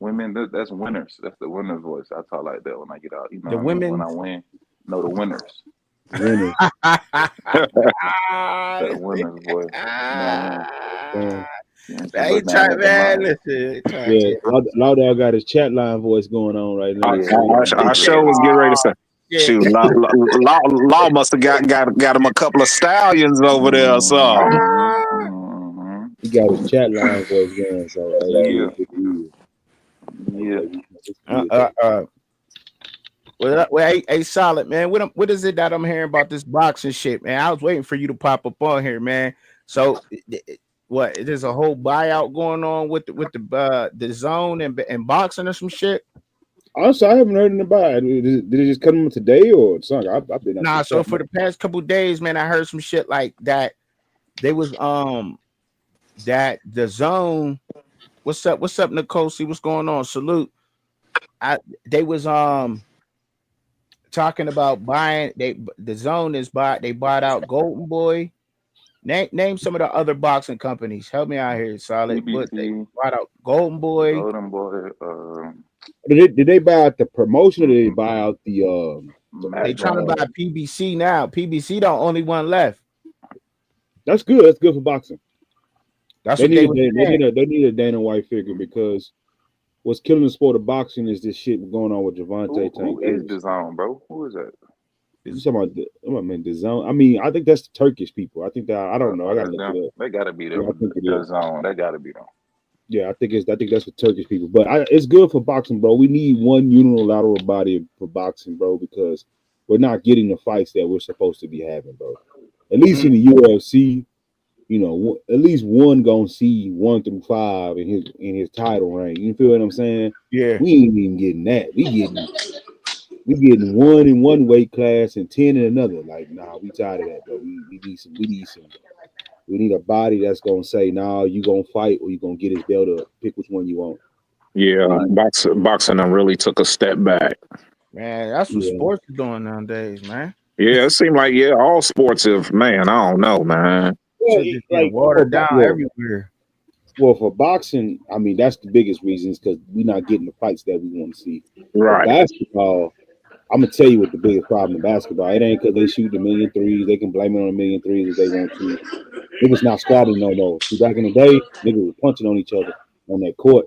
women. That's winners. That's the winner's voice. I talk like that when I get out. You know The what I mean? When I women. win, no, the winners. winner. That This nigga. winner's voice. You know what I mean? You know, Man, some he look down try, at the man, mine. listen, he try to Yeah, tell Law Dog got his chat line voice going on right I, now. Yeah, So he I, finna he I get said, sure ready. was getting ready to oh, say, shit. shoot, law must have got him a couple of stallions over there or something. Mm-hmm. he got his chat line voice going. So hey, Yeah, good deal. yeah. It's Uh, good uh, though. uh. Hey, solid, man. What is it that I'm hearing about this boxing shit, man? I was waiting for you to pop up on here, man. So, what? There's a whole buyout going on with the zone and boxing or some shit. Honestly, I haven't heard anything about it. Did it just come on today or something? I've been out Nah, this so chat. for the past couple days, man, I heard some shit like that. They was that the zone. What's up, Nicole? See what's going on. Salute. I They was talking about buying the zone is bought. They bought out Golden Boy. Name some of the other boxing companies. Help me out here, solid. But they PBC, bought out Golden Boy. Golden Boy, Did they buy out the promotion or did they mm, buy out They trying to buy Matchroom. PBC now. PBC the only one left. That's good. That's good for boxing. That's They what they need a was they saying. need a they need a Dana White figure because what's killing the sport of boxing is this shit going on with Who Javante Tank who is Davis. the zone, bro? Who is that? You Is talking about the zone? I mean, I think that's the Turkish people. I think that I don't know. I gotta That's look them. it up. They gotta be Yeah, I them. think it The is. zone. They gotta be them. Yeah, I think that's for Turkish people. But it's good for boxing, bro. We need one unilateral body for boxing, bro, because we're not getting the fights that we're supposed to be having, bro. At least in mm, the UFC, at least one gonna see 1 through 5 in his title range. You feel what I'm saying? yeah. We ain't even getting that. We getting one in one weight class and 10 in another. Like, nah, we tired of that, bro. We need a body that's gonna say, nah, you gonna fight or you gonna get his belt up. Pick which one you want. We Yeah, need boxing really took a step back. Man, that's what Yeah, sports are doing nowadays, man. Yeah, it seemed like all sports have man. I don't know, man. well, Shit just getting like for watered down everywhere. well, for boxing, I mean that's the biggest reason is because we're not getting the fights that we want to see. For Right. basketball, I'm gonna tell you what the biggest problem in basketball. It ain't because they shoot a million threes. They can blame it on a million threes if they want to. Niggas not squabbling no more. See, back in the day, niggas were punching on each other on that court,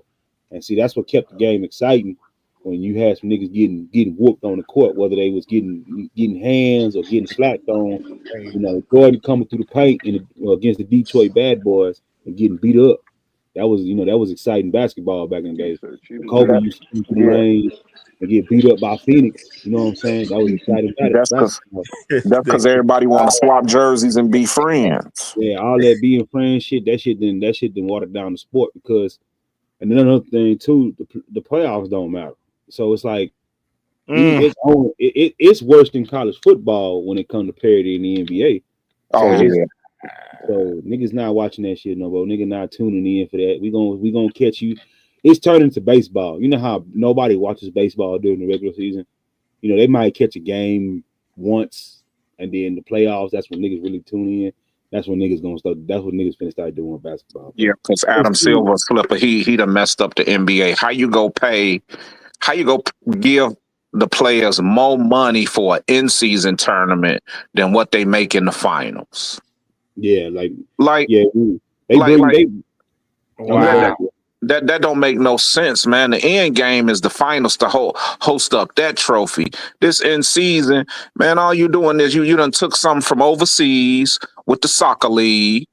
and see that's what kept the game exciting. When you had some niggas getting whooped on the court, whether they was getting hands or getting slapped on. You Crazy. know, Jordan coming through the paint against the Detroit Bad Boys and getting beat up. That was exciting basketball back in the She day. said she When was Kobe That, used to come through the yeah, lane and get beat up by Phoenix. You know what I'm saying? That was exciting that's because basketball. This that's because nigga. everybody want to swap jerseys and be friends. Yeah, all that being friends shit, that shit didn't water down the sport because and then another thing too, the playoffs don't matter. So it's like Mm. it's worse than college football when it comes to parity in the NBA. Oh So it's yeah, so niggas not watching that shit no more. Nigga not tuning in for that. We gonna catch you. It's turning to baseball. You know how nobody watches baseball during the regular season. You know they might catch a game once, and then the playoffs. That's when niggas really tune in. That's when niggas gonna start. That's when niggas finna start doing basketball. But yeah. Because it's Adam still, Silver slipper, he done messed up the NBA. How you go pay? How you go give the players more money for an in season tournament than what they make in the finals? yeah, Like, yeah. They like, bring like they. I mean, go that ahead. Wow. that don't make no sense, man. The end game is the finals to host up that trophy. This in season, man, all you doing is you done took something from overseas with the soccer league.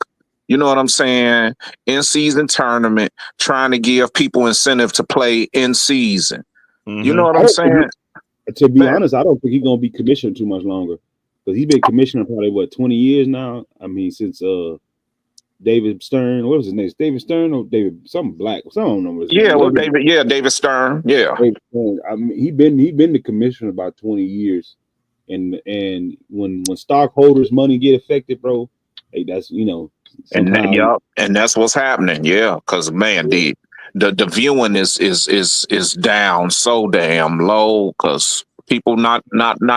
You know what I'm saying? In season tournament, trying to give people incentive to play in season. You know Mm-hmm. what I I'm don't think saying, to be man? honest, I don't think he's gonna be commissioned too much longer because he's been commissioner probably what 20 years now. I mean, since David Stern, what was his name? David Stern or David something black? Some I don't know his Yeah, name. well, Whatever. David. Yeah, David Stern. Yeah, David Stern. I mean, he been the commissioner about 20 years, and when stockholders' money get affected, bro, hey, that's somehow. and that's what's happening. Yeah, because man, the viewing is down so damn low because people not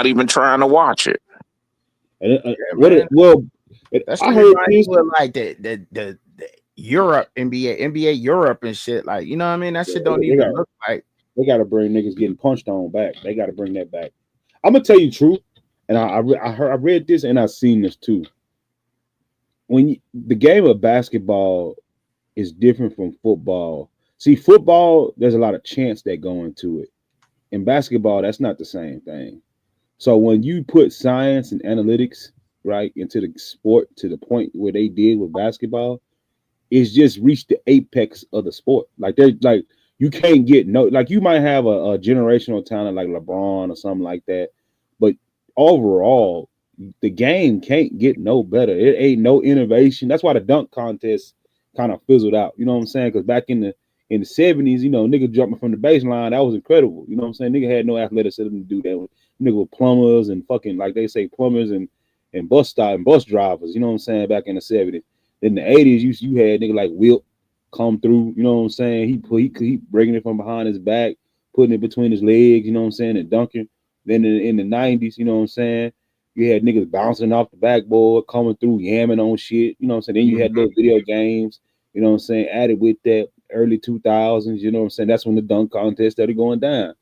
even trying to watch it. And, Yeah, man. well, That I shit heard reminds this. me of like the Europe NBA Europe and shit. Like, you know what I mean? That Yeah, shit don't they even got look like. they got to bring niggas getting punched on back. They got to bring that back. I'm gonna tell you the truth, and I read this and I seen this too. The game of basketball is different from football. See, football there's a lot of chance that go into it. In basketball, that's not the same thing. So when you put science and analytics right into the sport to the point where they did with basketball, it's just reached the apex of the sport. Like they're like you can't get no like you might have a generational talent like LeBron or something like that, but overall the game can't get no better. It ain't no innovation. That's why the dunk contest kind of fizzled out. You know what I'm saying? Because back in the 70s, nigga jumping from the baseline, that was incredible. You know what I'm saying? Nigga had no athleticism to do that. Nigga were plumbers and fucking like they say plumbers and bus drivers. You know what I'm saying? Back in the 70s. In the 80s, you had nigga like Wilt come through. You know what I'm saying? He breaking it from behind his back, putting it between his legs. You know what I'm saying? And dunking. Then in the 90s, you know what I'm saying? You had niggas bouncing off the backboard, coming through, yamming on shit. You know what I'm saying? Then you had Mhm. little video games. You know what I'm saying? Added with that early 2000s. You know what I'm saying? That's when the dunk contest started going down.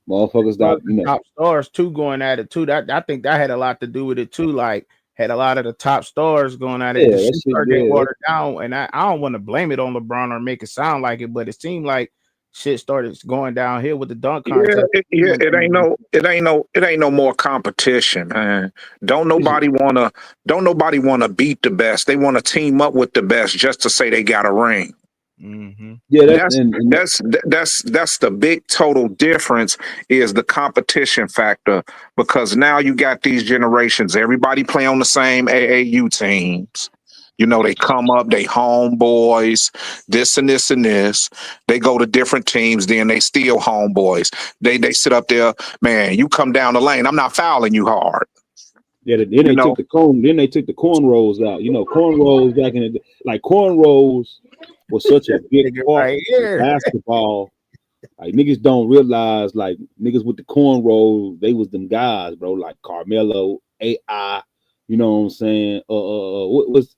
Motherfuckers Well, thought, the top stars too going at it too. That I think that had a lot to do with it too. Like had a lot of the top stars going at it. yeah, The that shit shit, started getting yeah, watered down, and I don't want to blame it on LeBron or make it sound like it, but it seemed like shit started going downhill with the dunk Yeah, contest. yeah. It ain't no more competition, man. Don't nobody wanna don't nobody wanna beat the best. They want to team up with the best just to say they got a ring. Mm-hmm. yeah, that's That's and that's the big total difference is the competition factor because now you got these generations. Everybody play on the same AAU teams. They come up, they homeboys, this and this and this. They go to different teams, then they still homeboys. They sit up there, man. You come down the lane, I'm not fouling you hard. yeah, then You know, they took the cornrows out. Cornrows back in the day, like cornrows was such a big Nigga part right of here. basketball Like niggas don't realize, like niggas with the cornrows, they was them guys, bro. Like Carmelo, AI. You know what I'm saying? What was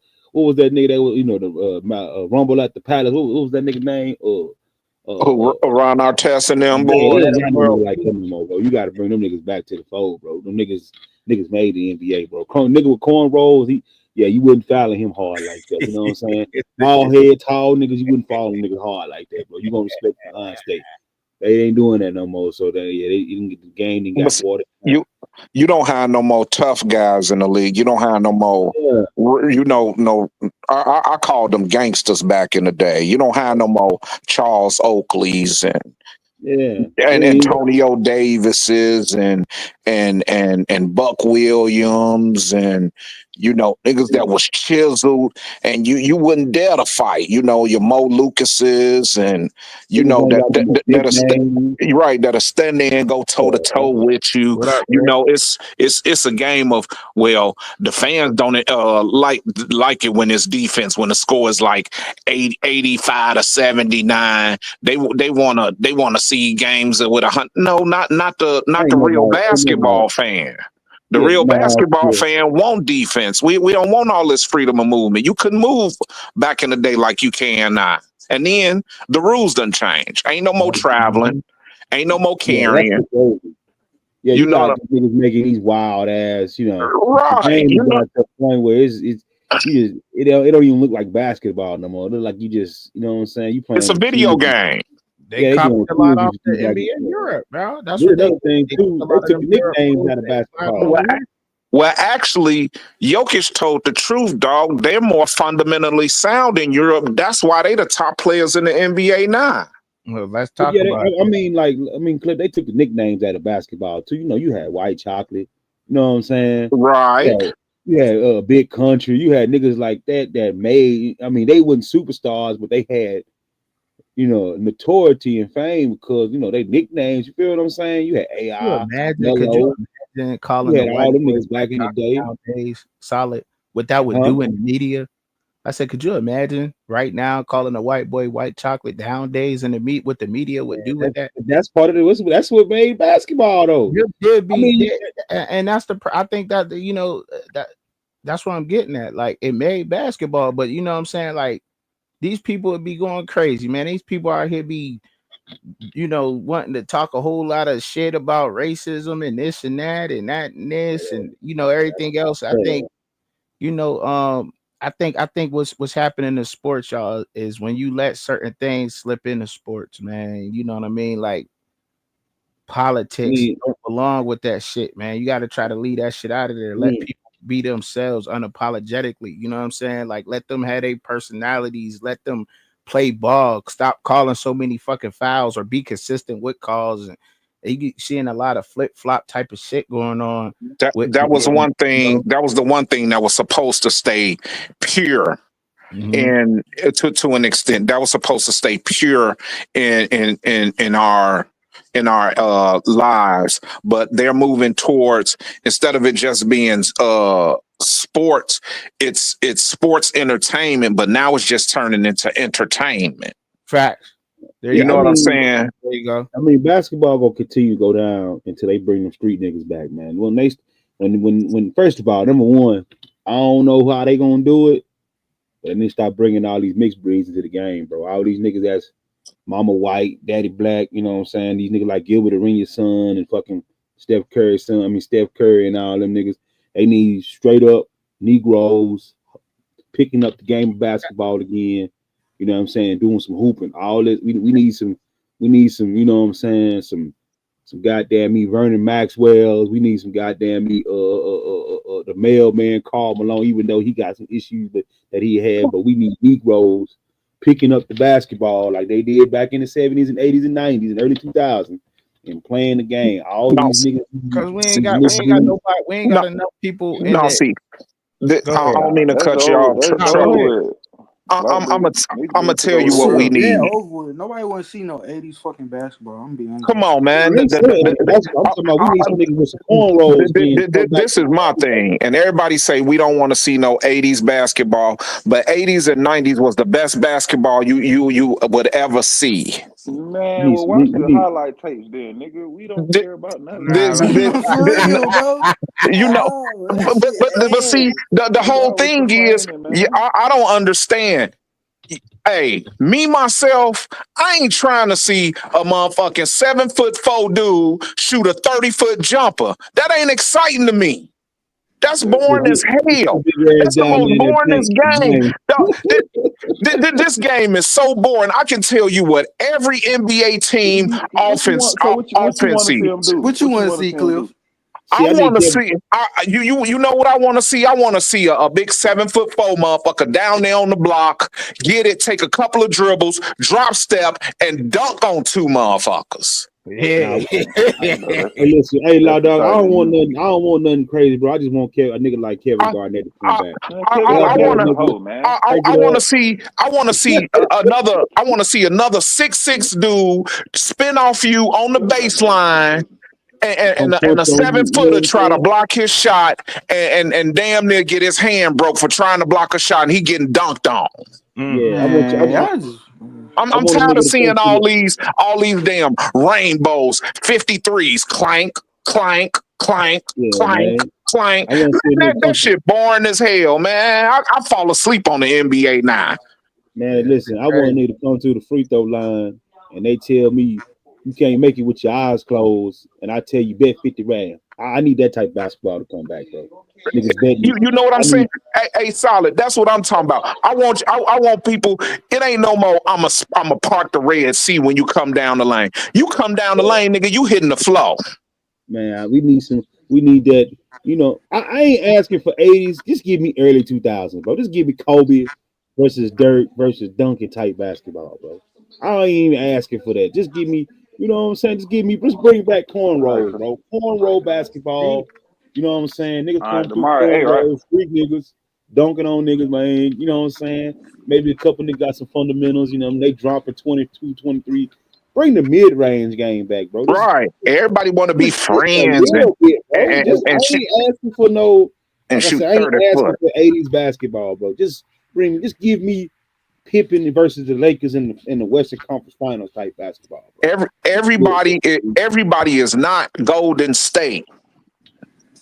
that nigga that was, the Rumble at the Palace? What was that nigga name? Around our test and them Yeah, boys. they don't got no Bro, nigga like them no more, bro. You got to bring them niggas back to the fold, bro. Them niggas made the NBA, bro. Nigga with cornrows, you wouldn't foul him hard like that. You know what I'm saying? Ball head, tall niggas, you wouldn't foul them niggas hard like that, bro. You gonna respect the state. They ain't doing that no more. So they didn't get the game. They got But watered down. you don't have no more tough guys in the league. You don't have no more. Yeah, No. I called them gangsters back in the day. You don't have no more Charles Oakleys yeah. and Yeah, Antonio Davises and Buck Williams and niggas that was chiseled and you wouldn't dare to fight. Your Mo Lucases and niggas ain't got no more that are nicknames. you're right that are stand there and go toe to toe with you. what up, Rick? It's a game of the fans don't like it when it's defense when the score is like 85-79. They wanna see games with no, not the Ain't real nobody. Ain't nobody. basketball fan. The Yeah, real nah, basketball yeah. fan want defense. We don't want all this freedom of movement. You couldn't move back in the day like you can now. And then the rules done change. Ain't no more traveling. Ain't no more Yeah, that's carrying. the crazy. Yeah, You you know got the these niggas making these wild ass, the right. game has got to the point where it's you just it don't even look like basketball no more. It look like you just what I'm saying, you It's playing a with video kids. game. They Yeah, they copied doing a lot kids off used to the do back NBA in then. Europe, bro. That's There's what they another did. thing They took a too. They lot of took them the Europe nicknames rules out of and applied them basketball. over Well, here. well, actually, Jokic told the truth, dog. They're more fundamentally sound in Europe. That's why they the top players in the NBA now. Well, let's But talk yeah, about I it. mean, Clip, they took the nicknames out of basketball too. You had white chocolate. You know what I'm saying? Right. Yeah, you had big country. You had niggas like that made. I mean, they wasn't superstars, but they had notoriety and fame because they nicknames. You feel what I'm saying? You had AI, Could you Mello. imagine You calling a had white all them boy niggas white back in the chocolate day, nowadays solid? What that would huh? do in the media? I said, could you imagine right now calling a white boy white chocolate nowadays in the meet what the media would do with that? That's part of it. That's what made basketball though. Did I be mean, and that's I think that that that's what I'm getting at. Like it made basketball, but you know what I'm saying? Like these people would be going crazy, man. These people out here be wanting to talk a whole lot of shit about racism and this and that and that and this and everything else. I think you know, I think what's happening in sports, y'all, is when you let certain things slip into sports, man. You know what I mean? Like I politics mean, don't belong with that shit, man. You got to try to leave that shit out of there. I Let mean, people be themselves unapologetically. You know what I'm saying? Like let them have their personalities. Let them play ball. Stop calling so many fucking fouls or be consistent with calls. And you get seeing a lot of flip flop type of shit going on That with that was one you thing. know. That was the one thing that was supposed to stay pure Mhm. and to an extent that was supposed to stay pure in our lives, but they're moving towards, instead of it just being sports, it's sports entertainment, but now it's just turning into entertainment. Facts. There You you yeah. know I what go. I'm mean, saying? There you go. basketball gonna continue to go down until they bring them street niggas back, man. When first of all, number one, I don't know how they gonna do it, but then they start bringing all these mixed breeds into the game, bro. All these niggas that's mama white, daddy black. You know what I'm saying? These niggas like Gilbert Arenas' son and fucking Steph Curry's son. I mean Steph Curry and all them niggas. They need straight up Negroes picking up the game of basketball again. You know what I'm saying? Doing some hooping. All this we need some, you know what I'm saying, some goddamn me Vernon Maxwell's. We need some goddamn me the mailman Carl Malone, even though he got some issues that he had, but we need Negroes picking up the basketball like they did back in the 70s and 80s and 90s and early 2000s and playing the game. All No, these niggas, Cause we ain't these got we niggas ain't got nobody. We ain't no, got enough people in no. the. See, Go I ahead. don't mean to That's cut you over. off, That's No, go Trevor. ahead. over with. Black I'm brother, gonna niggas I'm gonna need to tell go you to This what we shit jail. dead need. over with. Nobody want to see no 80s fucking basketball. I'm gonna be honest Come with on, I man. ain't saying that. I'm talking about we need some niggas with some cornrows being come back This to is the my game, bro. thing, and everybody say we don't want to see no '80s basketball, but '80s and '90s was the best basketball you would ever see. We Man, need well, some. watch We the need. highlight tapes then, nigga. We don't This, care about none of that this, shit. Nah, this, you. For this real, bro. you know, Oh, that but see, shit the Nigga whole always thing is, complaining, man. I don't understand. Hey, me myself, I ain't trying to see a motherfucking 7'4" dude shoot a 30-foot jumper. That ain't exciting to me. That's That Just boring shit. as hell. big ass That's the down most there in that boringest paint. game. Man, This game is so boring. I can tell you what every NBA team What you want? So what you offense want to see is. him do? What you What you want to want to see, see him Cliff? do? I see, I want need to Kevin. see. You know what I want to see? I want to see a big 7'4" motherfucker down there on the block, get it, take a couple of dribbles, drop step, and dunk on two motherfuckers. Nah, yeah. Bro, hey, listen, hey, that's loud dog. I exciting don't to want you. nothing. I don't want nothing crazy, bro. I just want a nigga like Kevin I Garnett to come I back. Man, Kevin I Bad Garnett want is to. a nigga, hoe, man. take I it want to up. see. I want to see another. I want to see another 6'6" dude spin off you on the baseline Come and punch a on you. seven You know what footer I'm try to saying? block his shot and damn near get his hand broke for trying to block a shot and he getting dunked on. Yeah, I Hmm. want you. Man, y'all just I I'm want a tired of nigga to come seeing to the. all these damn rainbows, 53s, clank, clank, clank, Yeah, clank, man. clank. I want to see a nigga That come to. shit boring as hell, man. I fall asleep on the NBA now. Man, Yeah, listen, I want a crazy. nigga to come to the free throw line and they tell me you can't make it with your eyes closed, and I tell you bet 50 rand. I need that type of basketball to come back, bro. Niggas betting. You know what I'm I saying? need. Hey, solid. That's what I'm talking about. I want people. It ain't no more. I'm a park the Red Sea when you come down the lane. You come down the lane, nigga. You hitting the flow. Man, we need some. We need that. I ain't asking for 80s. Just give me early 2000s, bro. Just give me Kobe versus Dirk versus Duncan type basketball, bro. I ain't even asking for that. Just give me, you know what I'm saying? Just give me, just bring back cornrows, Right. bro. Cornrow basketball. You know what I'm saying? Niggas All come right, through tomorrow, hey, right? cornrows, freak niggas, dunking on niggas, man. You know what I'm saying? Maybe a couple niggas got some fundamentals, they drop a 22, 23. Bring the mid-range game back, bro. Right. Everybody want to be Just a friends little bit, bro. Just I and shit ain't asking for no, and like I shoot said, I ain't 30 foot. asking for 80s basketball, bro. Just give me Pippen versus the Lakers in the Western Conference Finals type basketball, bro. Everybody is not Golden State.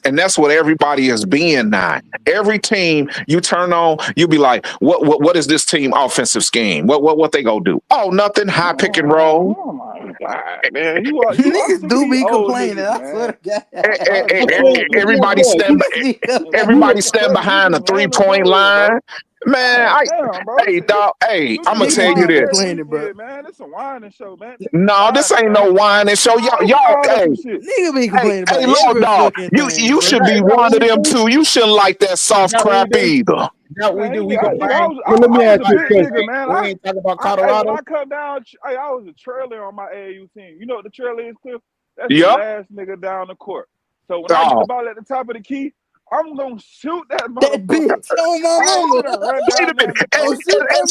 And that's what everybody is being now. Every team you turn on, you be like, what is this team offensive scheme? What they gonna do? Oh, nothing. High pick and Man, roll. oh my God, man, I'm niggas sick of do these be old complaining. niggas, I swear man. to God. Y'all I some can't, old but niggas, guess Everybody man. what? stand Niggas be complaining. You everybody know, stand Cause behind the niggas running 3-point away, line. bro. Man, God damn, bro. hey dog, hey, Look I'm at gonna this tell Niggas you be wine this. every complaining, bro. weekend, man. It's a whining show, man. Niggas be No, this whining, ain't no man. whining show. Y'all, Call us hey, some shit. Nigga be complaining about Law every dog, fucking you thing, you bro. should be is that one what of we them do? too. You shouldn't like that Is soft that what we crap do? Is either. that what we Man, do? you We nigga, go nigga, I bang. was, But let me I was ask a you a Like, big question. nigga, man. we ain't talking about Hey, when Colorado. I come down, I was a trailer on my AAU team. You know what the trailer is, Cliff? That's the Yep. last nigga down the court. So when I get the Oh, ball at the top of the key, I'm gonna shoot that That motherfucker. bitch on my I ain't mama. finna run wait a down there minute. and be Don't throwing shoot shit. that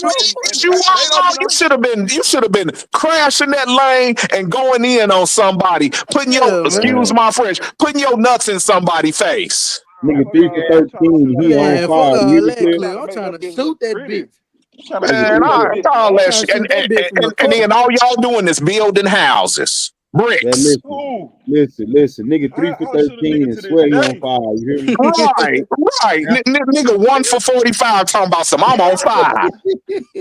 And You they don't be are. know. You should have been crashing that lane and going in on somebody, putting your Yeah, man. excuse Man, my French, putting your nuts in somebody's face. nigga Fuck 3 for all that. I'm trying to see 13. how He on y'all Man, fuck fire. move. You hear all me, that, I'm Cliff? trying Cliff. to I'm make trying that to bitch look shoot that pretty. bitch. I'm trying to Nigga Man, 3 shoot for that bitch, all I'm that man. trying to shit, shoot that bitch from and across. then all y'all doing is building houses, Man, bricks. Ooh, listen. Nigga 3 for I'll shoot a 13 nigga and to this swear he on day. fire. You hear me? Right, right. Now, Nigga, 1 for 45 talking about some. I'm on fire.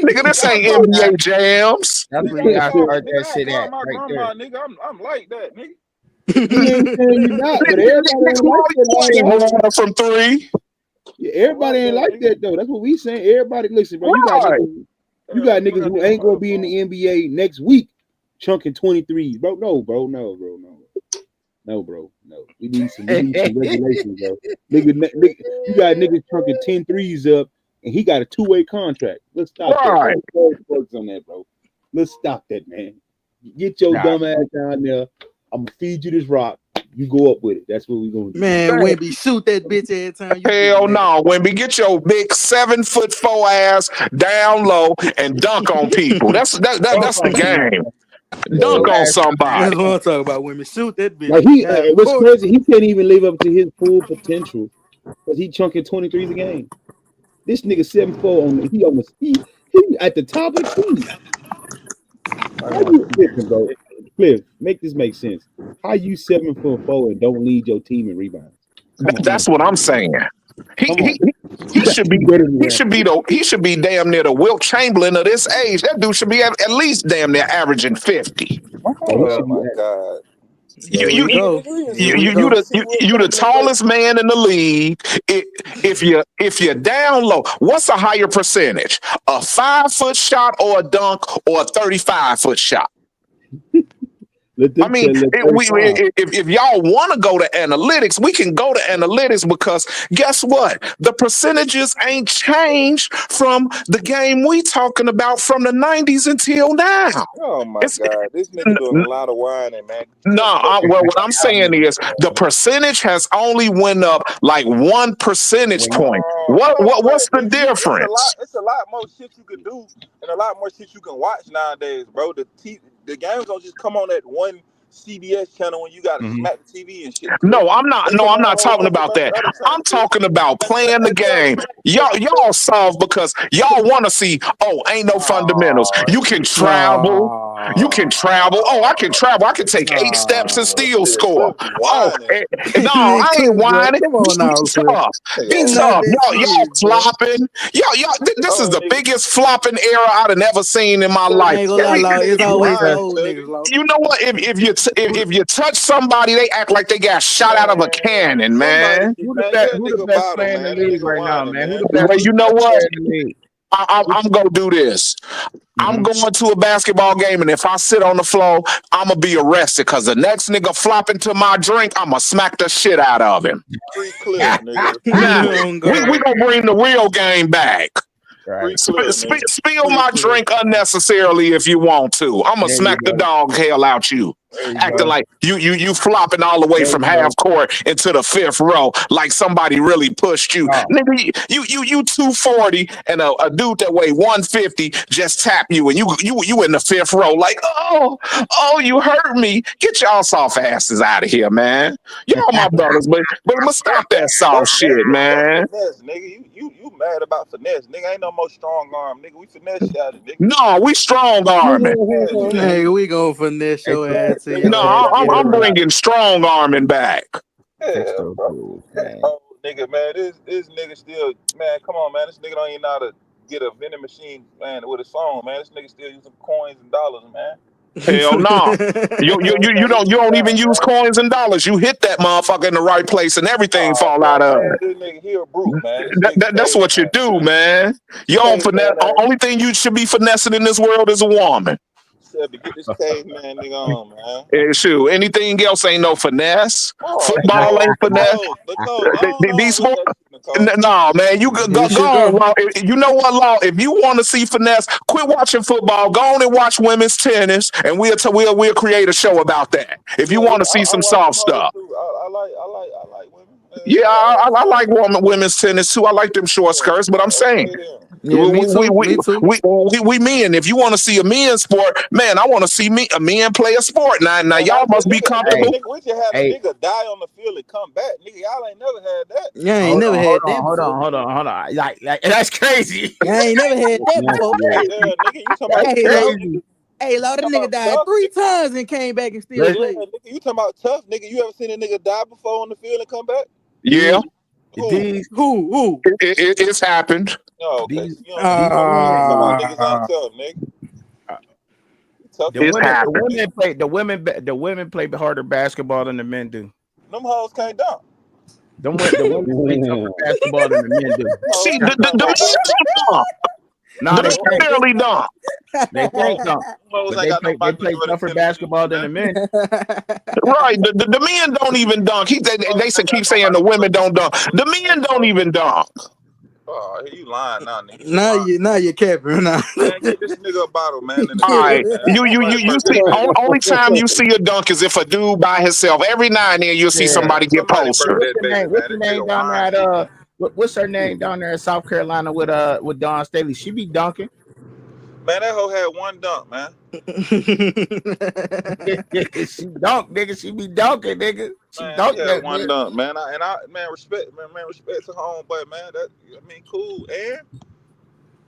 Nigga, this Y'all ain't call me, NBA jams. that's nigga. where you I ain't gotta call, start nigga. that I ain't shit call at my right there. grandma, nigga. I'm like that, nigga. We ain't saying you not, but everybody Nigga, ain't like that, you loud ain't dog. running from three. Yeah, I'm everybody like ain't that, like nigga. that though. That's what we saying. Everybody, listen, bro. Right. You got Look niggas at who this ain't gonna be in microphone. the NBA next week, chunking 23s, bro. No. We need some regulations, bro. Nigga, you got niggas chunking 10 threes up, and he got a two-way contract. Let's stop that. Right. Don't focus on that, bro. Let's stop that, man. Get your Nah, dumb ass down there. I'm gonna feed you this rock. You go up with it. That's what we gonna do. Man, Wimby, shoot that bitch every time you get Hell it, nigga. no, Wimby, get your big 7'4" ass down low and dunk on people. That's the game. Dunk on That's somebody. what I'm talking about, Wimby. Shoot that bitch. Like he, Half what's court. crazy? He can't even live up to his full potential because he chunking 23s a game. This nigga 7'4" on he at the top of the key. How you listen, bro? Cliff, make this make sense. How you 7'4" and don't lead your team in rebounds? Come on, That's what I'm saying. come on. He should be better than that. he should be damn near the Wilt Chamberlain of this age. That dude should be at least damn near averaging 50. Oh my God. Here we go. You the tallest man in the league. If you're down low, what's a higher percentage? A 5-foot shot or a dunk or a 35-foot shot? I mean, if y'all want to go to analytics, we can go to analytics because guess what? The percentages ain't changed from the game we talking about from the 90s until now. Oh my God, this nigga doing a lot of whining, man. What I'm saying is the percentage has only went up like 1 percentage point. What's the difference? It's a lot more shit you can do and a lot more shit you can watch nowadays, bro. The games don't just come on that one CBS channel when you got to smack the TV and shit. No, I'm not talking about that. I'm talking about playing the game. Y'all soft because y'all want to see, ain't no fundamentals. You can travel. You can travel. Oh, I can travel. I can take 8 steps and still score. Oh, no, I ain't whining. Come on now, Be tough. Y'all flopping. Y'all. This is the biggest flopping era I'd have never seen in my life. It's always the old niggas. You know what? If you touch somebody, they act like they got shot out of a cannon, man. Who the best player in the league right now, man? Who the best? Well, you know what? I'm gonna do this. I'm going to a basketball game, and if I sit on the floor, I'm gonna be arrested because the next nigga flopping to my drink, I'm gonna smack the shit out of him. Now, we gonna bring the real game back. Right. Spill my drink unnecessarily if you want to. I'm gonna smack the dog hell out you. Acting like you flopping all the way from half court into the 5th row like somebody really pushed you. Nigga, you 240 and a dude that weigh 150 just tap you and you in the 5th row like you hurt me. Get y'all soft asses out of here, man. Y'all my brothers, but stop that soft shit, man. Nigga, you mad about finesse, nigga? Ain't no more strong arm, nigga. We finesse shot it, nigga. No, we strong arming. Hey, we gonna finesse your ass. No, I'm bringing strong arming back. Yeah, nigga, man, this nigga still, man, come on, man, this nigga don't even know how to get a vending machine, man, with his phone, man. This nigga still using coins and dollars, man. Hell no. You don't even use coins and dollars. You hit that motherfucker in the right place and everything fall out of it. This nigga, he a brute, man. That's what you do, man. You don't finesse. Only thing you should be finessing in this world is a woman. To get this caveman nigga on, man. Shoot, anything else ain't no finesse. Football ain't finesse. These sports, no, man. You go on, Law. You know what, Law? If you want to see finesse, quit watching football. Go on and watch women's tennis, and we'll create a show about that. If you want to see some soft stuff. I like women. Yeah, I like women's tennis too. I like them short skirts, but I'm saying. Yeah, me too. We men. If you want to see a men's sport, man, I want to see a men play a sport. Now y'all must be comfortable. We just have a nigga die on the field and come back. Nigga, y'all ain't never had that. Yeah, ain't never had that. Hold on. Like that's crazy. I ain't never had that before. Nigga, you talking about crazy. Hey, Lord, that nigga died 3 times and came back and still played. Nigga, you talking about tough, nigga? You ever seen a nigga die before on the field and come back? Yeah. Who? It's happened. Oh, okay. Niggas on tough, nigga. The women play harder basketball than the men do. Them hoes can't dunk. The women play tougher basketball than the men do. See, the men barely dunk. They can't dunk. They play tougher basketball than the men. Right. The men don't even dunk. They keep saying the women don't dunk. The men don't even dunk. Oh, you lying now, nigga. Now you're capping. Now. Man, get this nigga a bottle, man, in the All right, club, man. you see, only time you see a dunk is if a dude by himself. Every now and then you'll see Yeah. somebody get Somebody posted. burn What's that her baby, name? What's man. her This name nigga down there wine at kicking. what's her name down there in South Carolina with Dawn Staley? She be dunking. Man, that hoe had one dunk, man. She dunk, nigga. She be dunking, nigga. She Man, she dunk had that one bitch. dunk, man. Man, respect, man, respect to homeboy, man. That, I mean, cool. And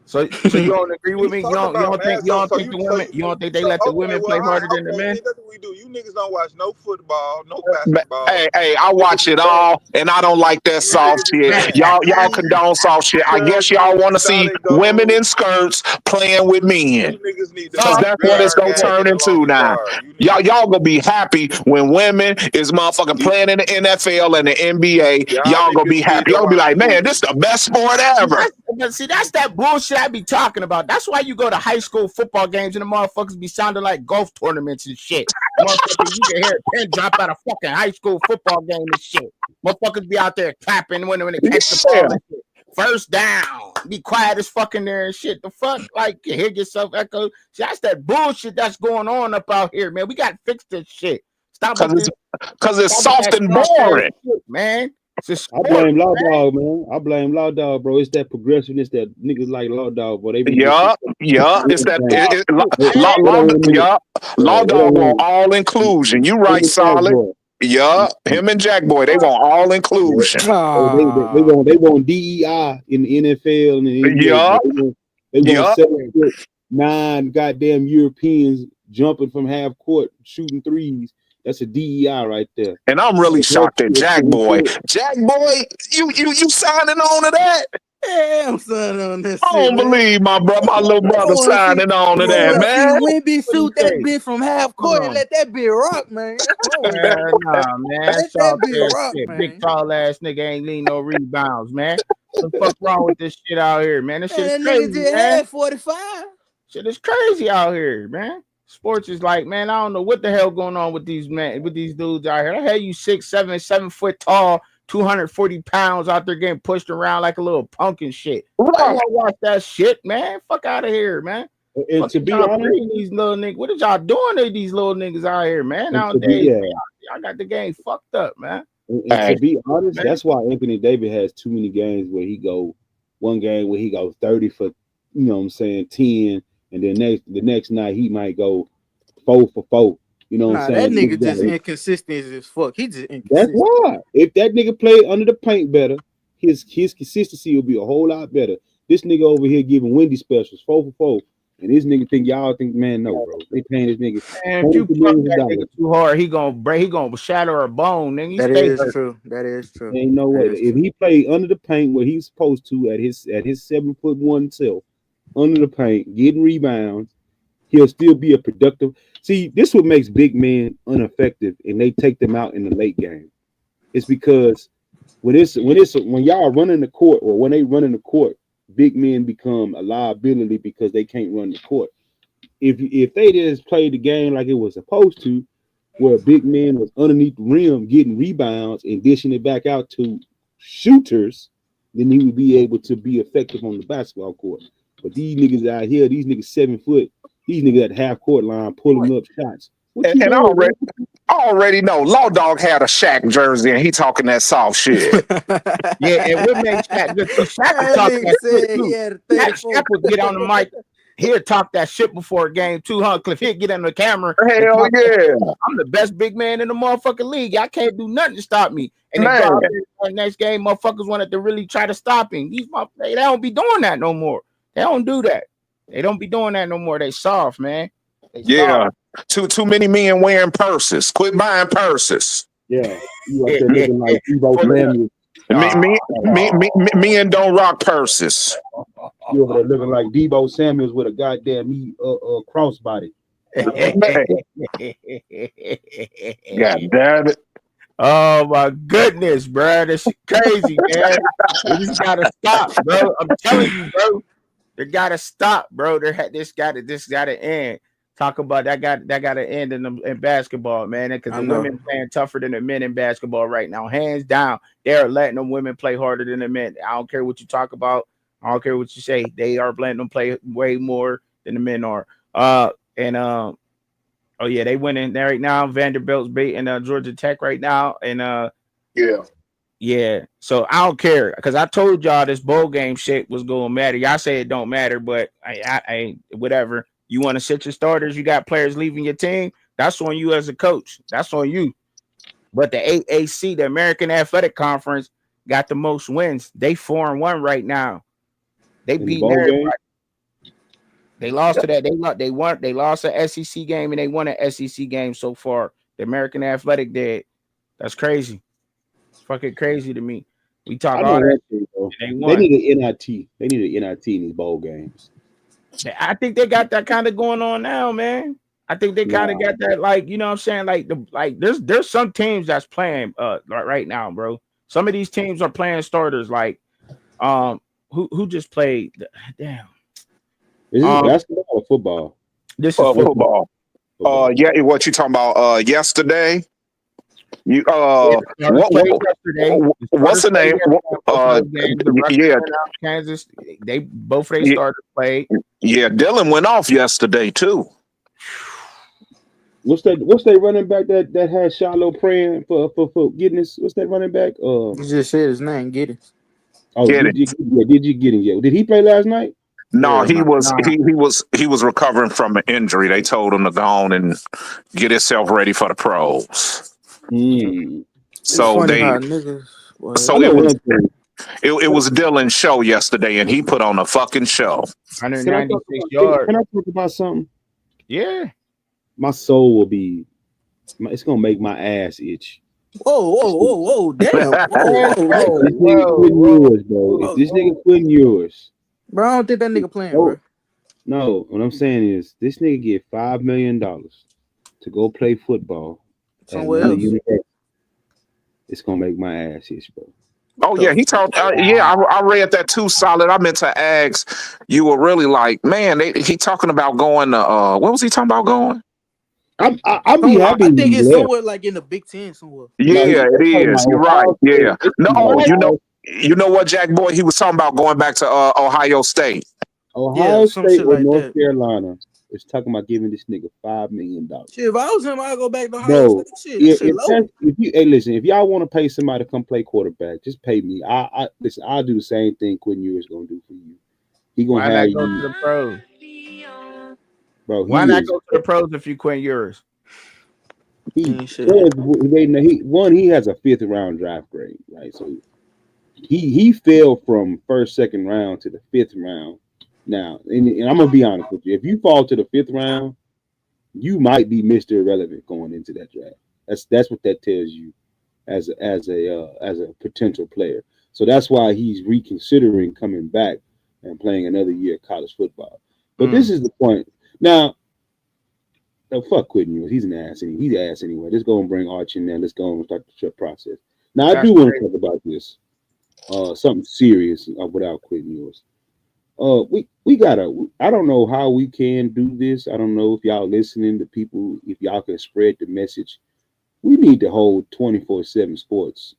So you don't agree what with you me? talking about, man? You don't think the women So let the okay, women well, play harder than the okay, men? see, that's what we do. You niggas don't watch no football, no But, basketball. hey, I You niggas watch is it bad. all, and I don't like that You soft niggas is shit. bad. Y'all condone soft shit. I Cause guess y'all want to see solid women gold. in skirts playing with men. You niggas need to Cause Soft that's what shit. it's disregard gonna that and turn get along into your now. yard. You Y'all, niggas, y'all gonna be happy when women is motherfucking playing in the NFL and the NBA. y'all Y'all gonna be niggas need happy. to Y'all gonna be watch like, man, this movies. is the best sport ever. That's that bullshit I be talking about. That's why you go to high school football games and the motherfuckers be sounding like golf tournaments and shit. Motherfuckers, you can hear a pin drop out of fucking high school football game and shit. Motherfuckers be out there clapping when they catch the Yeah. ball and shit. First down. Be quiet as fucking there and shit. The fuck? Like, you hear yourself echo. See, that's that bullshit that's going on up out here, man. We got to fix this shit. Stop with this. Cause it's Stop with soft that and soft ass boring. shit, man. It's a I sport, blame Law man. Dog, man. I blame Law Dog, bro. It's that progressiveness that niggas like Law Dog, but they be Yeah, disrespecting. yeah. It's that They, law, they law, don't want yeah. yeah, Law they don't dog want want all inclusion. You him right, and Jack solid. Boy. Yeah, him and Jack Boy, they want all Yeah. inclusion. Ah, They want DEI in the NFL and the NBA, Yeah, bro. They want yeah. 7'9" goddamn Europeans jumping from half court shooting threes. That's a DEI right there. And I'm really shocked at Jack Boy. Jack Boy, you signing on to that? yeah, I'm signing on that I shit, don't man. believe my little I brother want to see, signing on to I that, want to see man. Wimby What do you shoot that say? bitch from half Hold court and on. let that bitch rock, man. That's what I want to see. Nah, man. Let that Soft bitch ass rock, shit. Big man. tall ass nigga ain't leading no rebounds, man. What the fuck wrong with this shit out here, man? This shit is Man, that nigga crazy, just man. had 45. Shit is crazy out here, man. Sports is like, man, I don't know what the hell going on with these with these dudes out here. I had you 7 foot tall, 240 pounds out there getting pushed around like a little punk and shit. I Right. want to watch that shit, man. Fuck out of here, man. And Fuck to is be y'all honest, breeding these little niggas? What is y'all doing to these little niggas out here, man? and to be Nowadays, yeah, man, y'all got the game fucked up, man. and to Hey, be honest, Man, that's why Anthony Davis has too many games where he go one game where he goes 30 for 10, and then the next night he might go 4 for 4. You know what I'm Nah, that saying? nigga just inconsistent as fuck. He just That's inconsistent. why. If that nigga played under the paint better, his consistency will be a whole lot better. This nigga over here giving Wendy specials 4 for 4, and this nigga think y'all think, man, no, bro. They paying this nigga and if you $22 fuck million. that nigga too hard, he gonna break. He gonna shatter a bone. Then you That stay is hurt. true. That is true. Ain't no That way. is If true. he played under the paint where he's supposed to at his 7'1" self, under the paint, getting rebounds, he'll still be a productive. See, this what makes big men ineffective, and they take them out in the late game. It's because when y'all running the court or when they running the court, big men become a liability because they can't run the court. If they just played the game like it was supposed to, where big men was underneath the rim getting rebounds and dishing it back out to shooters, then he would be able to be effective on the basketball court. But these niggas out here, these niggas 7 foot, these niggas at half court line pulling up shots. What you and doing, man? I already know Law Dog had a Shaq jersey and he talking that soft shit. Yeah, and what makes Shaq good? See, Shaq would That talk nigga that shit said he too. had a Shaq 34. would get on the mic. He'll talk that shit before a game too, huh? Cliff, he'd get on the camera and Hell talk that yeah, shit. I'm the best big man in the motherfucking league. Y'all can't do nothing to stop me. And then go man. out there the next game, motherfuckers wanted to really try to stop him. They don't be doing that no more. They don't do that. They don't be doing that no more. They soft, man. They soft. Yeah, too many men wearing purses. Quit buying purses. Yeah, you up there looking like Debo For the Samuel. Me, me, men don't rock purses. You over there looking like Debo Samuels with a goddamn crossbody. Man, God damn it. Oh my goodness, bro. This shit crazy, man. We just gotta stop, bro. I'm telling you, bro. They gotta stop, bro. This gotta end. Talk about that got to end in basketball, man. Because I the know. women playing tougher than the men in basketball right now, hands down. They're letting the women play harder than the men. I don't care what you talk about. I don't care what you say. They are letting them play way more than the men are. And oh yeah, they winning there right now. Vanderbilt's beating Georgia Tech right now, and Yeah. yeah. So I don't care because I told y'all this bowl game shit was going to matter. Y'all say it don't matter, but I whatever. You want to sit your starters? You got players leaving your team. That's on you as a coach. That's on you. But the AAC, the American Athletic Conference, got the most wins. They 4-1 right now. They In the beating bowl game. everybody. They lost to that. They lost an SEC game and they won an SEC game so far. The American Athletic did. That's crazy. It's fucking crazy to me. We talk I all know that one thing though. and they They won. need an NIT. They need an NIT in these bowl games. I think they got that kind of going on now, man. I think they kind of Nah, got that, like, you know what I'm saying? Like there's some teams that's playing right now, bro. Some of these teams are playing starters, like who just played, damn. is this basketball or football? This is football. Football. Football. Yeah. What you talking about? Yesterday. You Yeah, the starters what, played yesterday. The what's starters the played name? yesterday on both of those games. The Rutgers Yeah, and Kansas, they both of their yeah, starters played. yeah. Dylan went off yesterday too. What's that running back that had Shiloh praying for forgiveness? What's that running back? You just said his name. Get it? Oh, Get it? did you get him yet? Did he play last night? No, Hell no. Nah, he was recovering from an injury. They told him to go on and get himself ready for the pros. Hmm. It's So funny they how niggas. Boy, I so know it was one thing. it was Dylan's show yesterday, and he put on a fucking show. Can I talk 196 about? yards. Can I talk about something? Yeah. My soul will be. It's gonna make my ass itch. whoa, damn, Man, If whoa, this nigga whoa, quitting whoa, yours, bro. If whoa, this nigga whoa. quitting yours, bro. I don't think that nigga playing, no, bro. no. What I'm saying is, this nigga get $5 million to go play football at Somewhere another else. university. It's gonna make my ass itch, bro. Oh The yeah, he told. Yeah, I read that too. Solid. I meant to ask. You were really like, man. He talking about going to. What was he talking about going? I'd be somewhere, happy I if think he it's left. somewhere like in the Big Ten somewhere. No, Yeah, it he's talking about is. You're right. Ohio State. Yeah. It's No, What? you know what, Jack boy? He was talking about going back to Ohio State. Yeah, Ohio some State shit or like North that. Carolina is talking about giving this nigga $5 million. Shit, if I was him, I'd go back to Ohio Bro, State. Shit, that shit low. if you hey listen, if y'all want to pay somebody to come play quarterback, just pay me. I listen. I'll do the same thing Quinn Ewers gonna do for you. He gonna Why have not go to you, the pros? bro. Why He not is go to the pros if you quit yours? he. Ain't shit. He has a fifth round draft grade, right? So he fell from first, second round to the fifth round. Now, and I'm gonna be honest with you. If you fall to the fifth round, you might be Mr. Irrelevant going into that draft. That's what that tells you as a potential player. So that's why he's reconsidering coming back and playing another year of college football. But this is the point. Now, fuck Quinn Ewers. He's an ass. He's an ass anyway. Let's go and bring Arch in there. Let's go and start the process. Now, I That's do want to crazy. talk about this. Something serious without Quinn Ewers. We gotta. I don't know how we can do this. I don't know if y'all listening to people. If y'all can spread the message, we need to hold 24/7 sports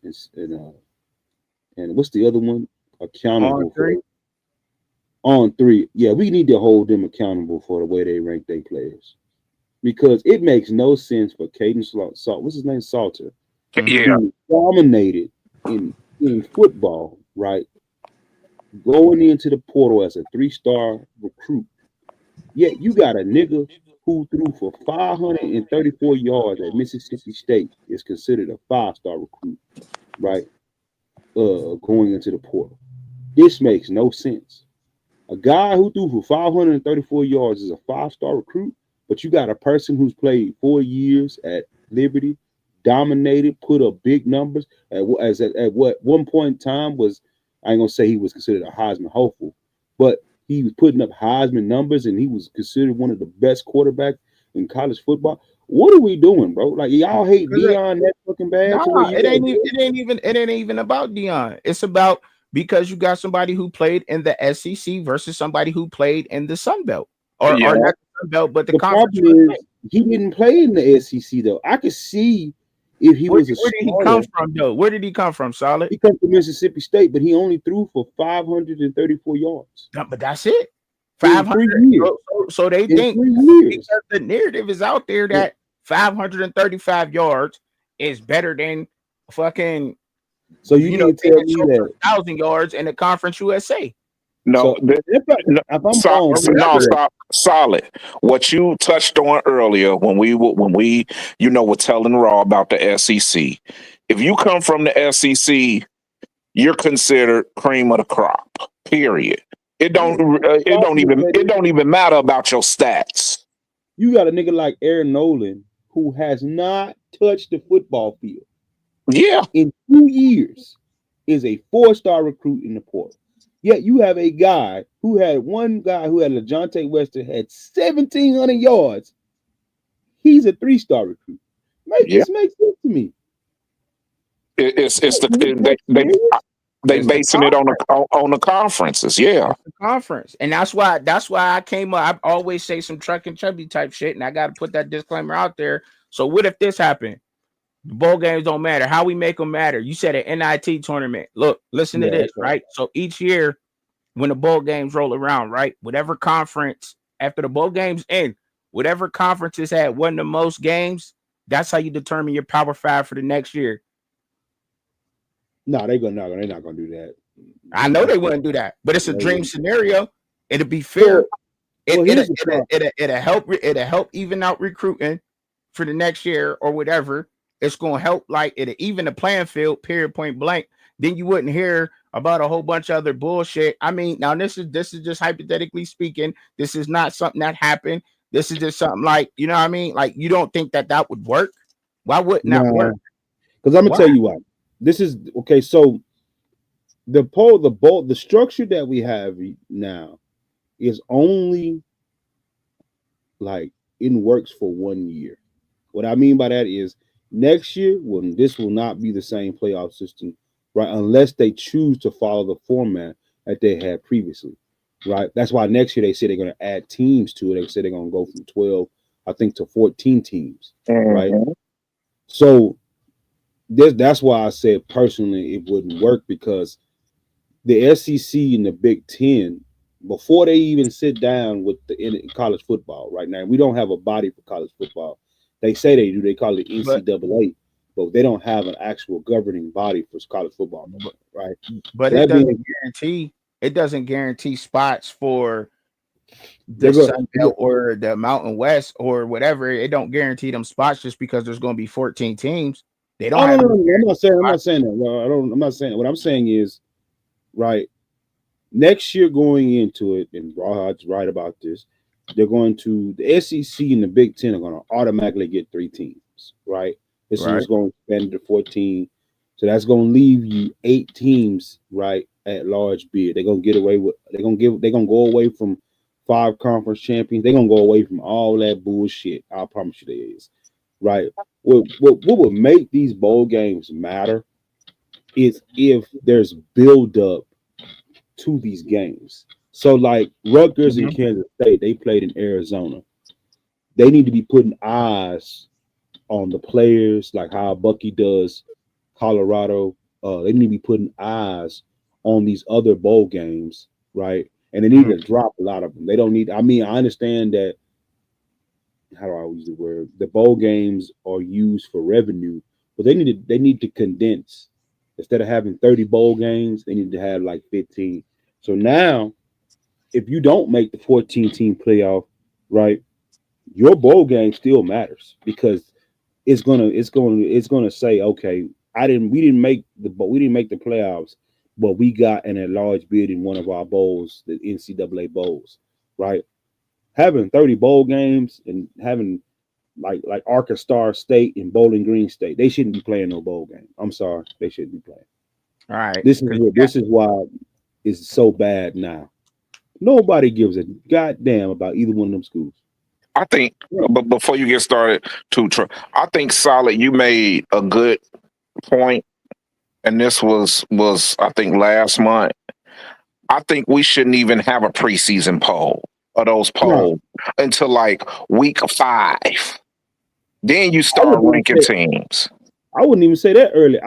and what's the other one? On Accountable for three. on three. Yeah, we need to hold them accountable for the way they rank their players because it makes no sense for Caden Salt. What's his name? Salter, Yeah. who dominated in football, right? Going into the portal as a 3-star recruit. Yet you got a nigga who threw for 534 yards at Mississippi State is considered a 5-star recruit, right? Going into the portal. This makes no sense. A guy who threw for 534 yards is a 5-star recruit, but you got a person who's played 4 years at Liberty, dominated, put up big numbers at what one point in time was. I ain't gonna say he was considered a Heisman hopeful, but he was putting up Heisman numbers and he was considered one of the best quarterbacks in college football. What are we doing, bro? Like y'all hate Dion that fucking bad to where Nah, you gotta do it? it ain't even about Dion. It's about because you got somebody who played in the SEC versus somebody who played in the Sun Belt. Or Yeah. not the Sun Belt, but the the conference. problem is he didn't play in the SEC though. I could see if he was a Where did he come starter. from, though? Where did he come from, Solid? He comes from Mississippi State, but he only threw for 534 yards No, but that's it. in 500. 3 years. So they In think 3 years. because the narrative is out there that 535 yards is better than fucking, So you need to tell me that. 1,000 yards in the Conference USA. No, So if I'm wrong, or please whatever. correct. solid. What you touched on earlier when we were telling Raw about the SEC. If you come from the SEC, you're considered cream of the crop. Period. It don't even matter about your stats. You got a nigga like Aaron Nolan who has not touched the football field Yeah, in 2 years, is a 4-star recruit in the portal. Yet you have a guy who had LaJohntay Wester had 1,700 yards. He's a 3-star recruit. yeah. This makes sense to me. It's the they It's the basing it on the conferences. Yeah, It's the conference, and that's why I came up. I always say some truck and chubby type shit, and I got to put that disclaimer out there. So what if this happened? The bowl games don't matter. How we make them matter? You said an NIT tournament. Look, listen to this, right? So each year when the bowl games roll around, right? Whatever conference after the bowl games end, whatever conferences had won the most games, that's how you determine your Power Five for the next year. No, they're not gonna do that. I know they wouldn't do that, but it's a dream scenario. It'll be fair. It'll help even out recruiting for the next year or whatever. It's gonna help like it'll even the playing field, period, point blank. Then you wouldn't hear about a whole bunch of other bullshit. I mean, now this is just hypothetically speaking. This is not something that happened. This is just something like, you know what I mean? Like, you don't think that would work? Why wouldn't that work? Because I'm gonna tell you why. This is okay. So the structure that we have now is only like in works for 1 year. What I mean by that is next year, this will not be the same playoff system, right? Unless they choose to follow the format that they had previously, right? That's why next year they say they're going to add teams to it. They say they're going to go from 12, I think, to 14 teams, right? So that's why I said personally it wouldn't work, because the SEC and the Big Ten, before they even sit down with in college football right now, we don't have a body for college football. They say they do. They call it NCAA, but they don't have an actual governing body for college football, right? But so it doesn't guarantee spots for the Sun Belt or the Mountain West or whatever. It don't guarantee them spots just because there's going to be 14 teams. They don't. No, I'm not saying that. Well, I'm not saying that. What I'm saying is, right, next year going into it, and Rawhid's right about this, they're going to the SEC and the Big Ten are going to automatically get 3 teams, right? This is going to expand to 14, so that's going to leave you 8 teams, right, at large bid. They're going to get away with. They're going to go away from 5 conference champions. They're going to go away from all that bullshit. I promise you, there is, right. What would make these bowl games matter is if there's build up to these games. So like Rutgers and Kansas State, they played in Arizona. They need to be putting eyes on the players, like how Bucky does Colorado. They need to be putting eyes on these other bowl games, right? And they need to drop a lot of them. They don't need. I mean, I understand that. How do I use the word? The bowl games are used for revenue, but they need to condense. Instead of having 30 bowl games, they need to have like 15. So now, if you don't make the 14-team playoff, right, your bowl game still matters, because it's gonna say, okay, we didn't make the playoffs, but we got an at-large bid in one of our bowls, the NCAA bowls, right? Having 30 bowl games and having like Arkansas State and Bowling Green State, they shouldn't be playing no bowl game. I'm sorry, they shouldn't be playing. All right. This is why it's so bad now. Nobody gives a goddamn about either one of them schools. I think, but before you get started, I think Solid, you made a good point, and this was I think last month. I think we shouldn't even have a preseason poll. of those No, polls until like week 5. Then you I start wouldn't even ranking say teams. I wouldn't even say that early.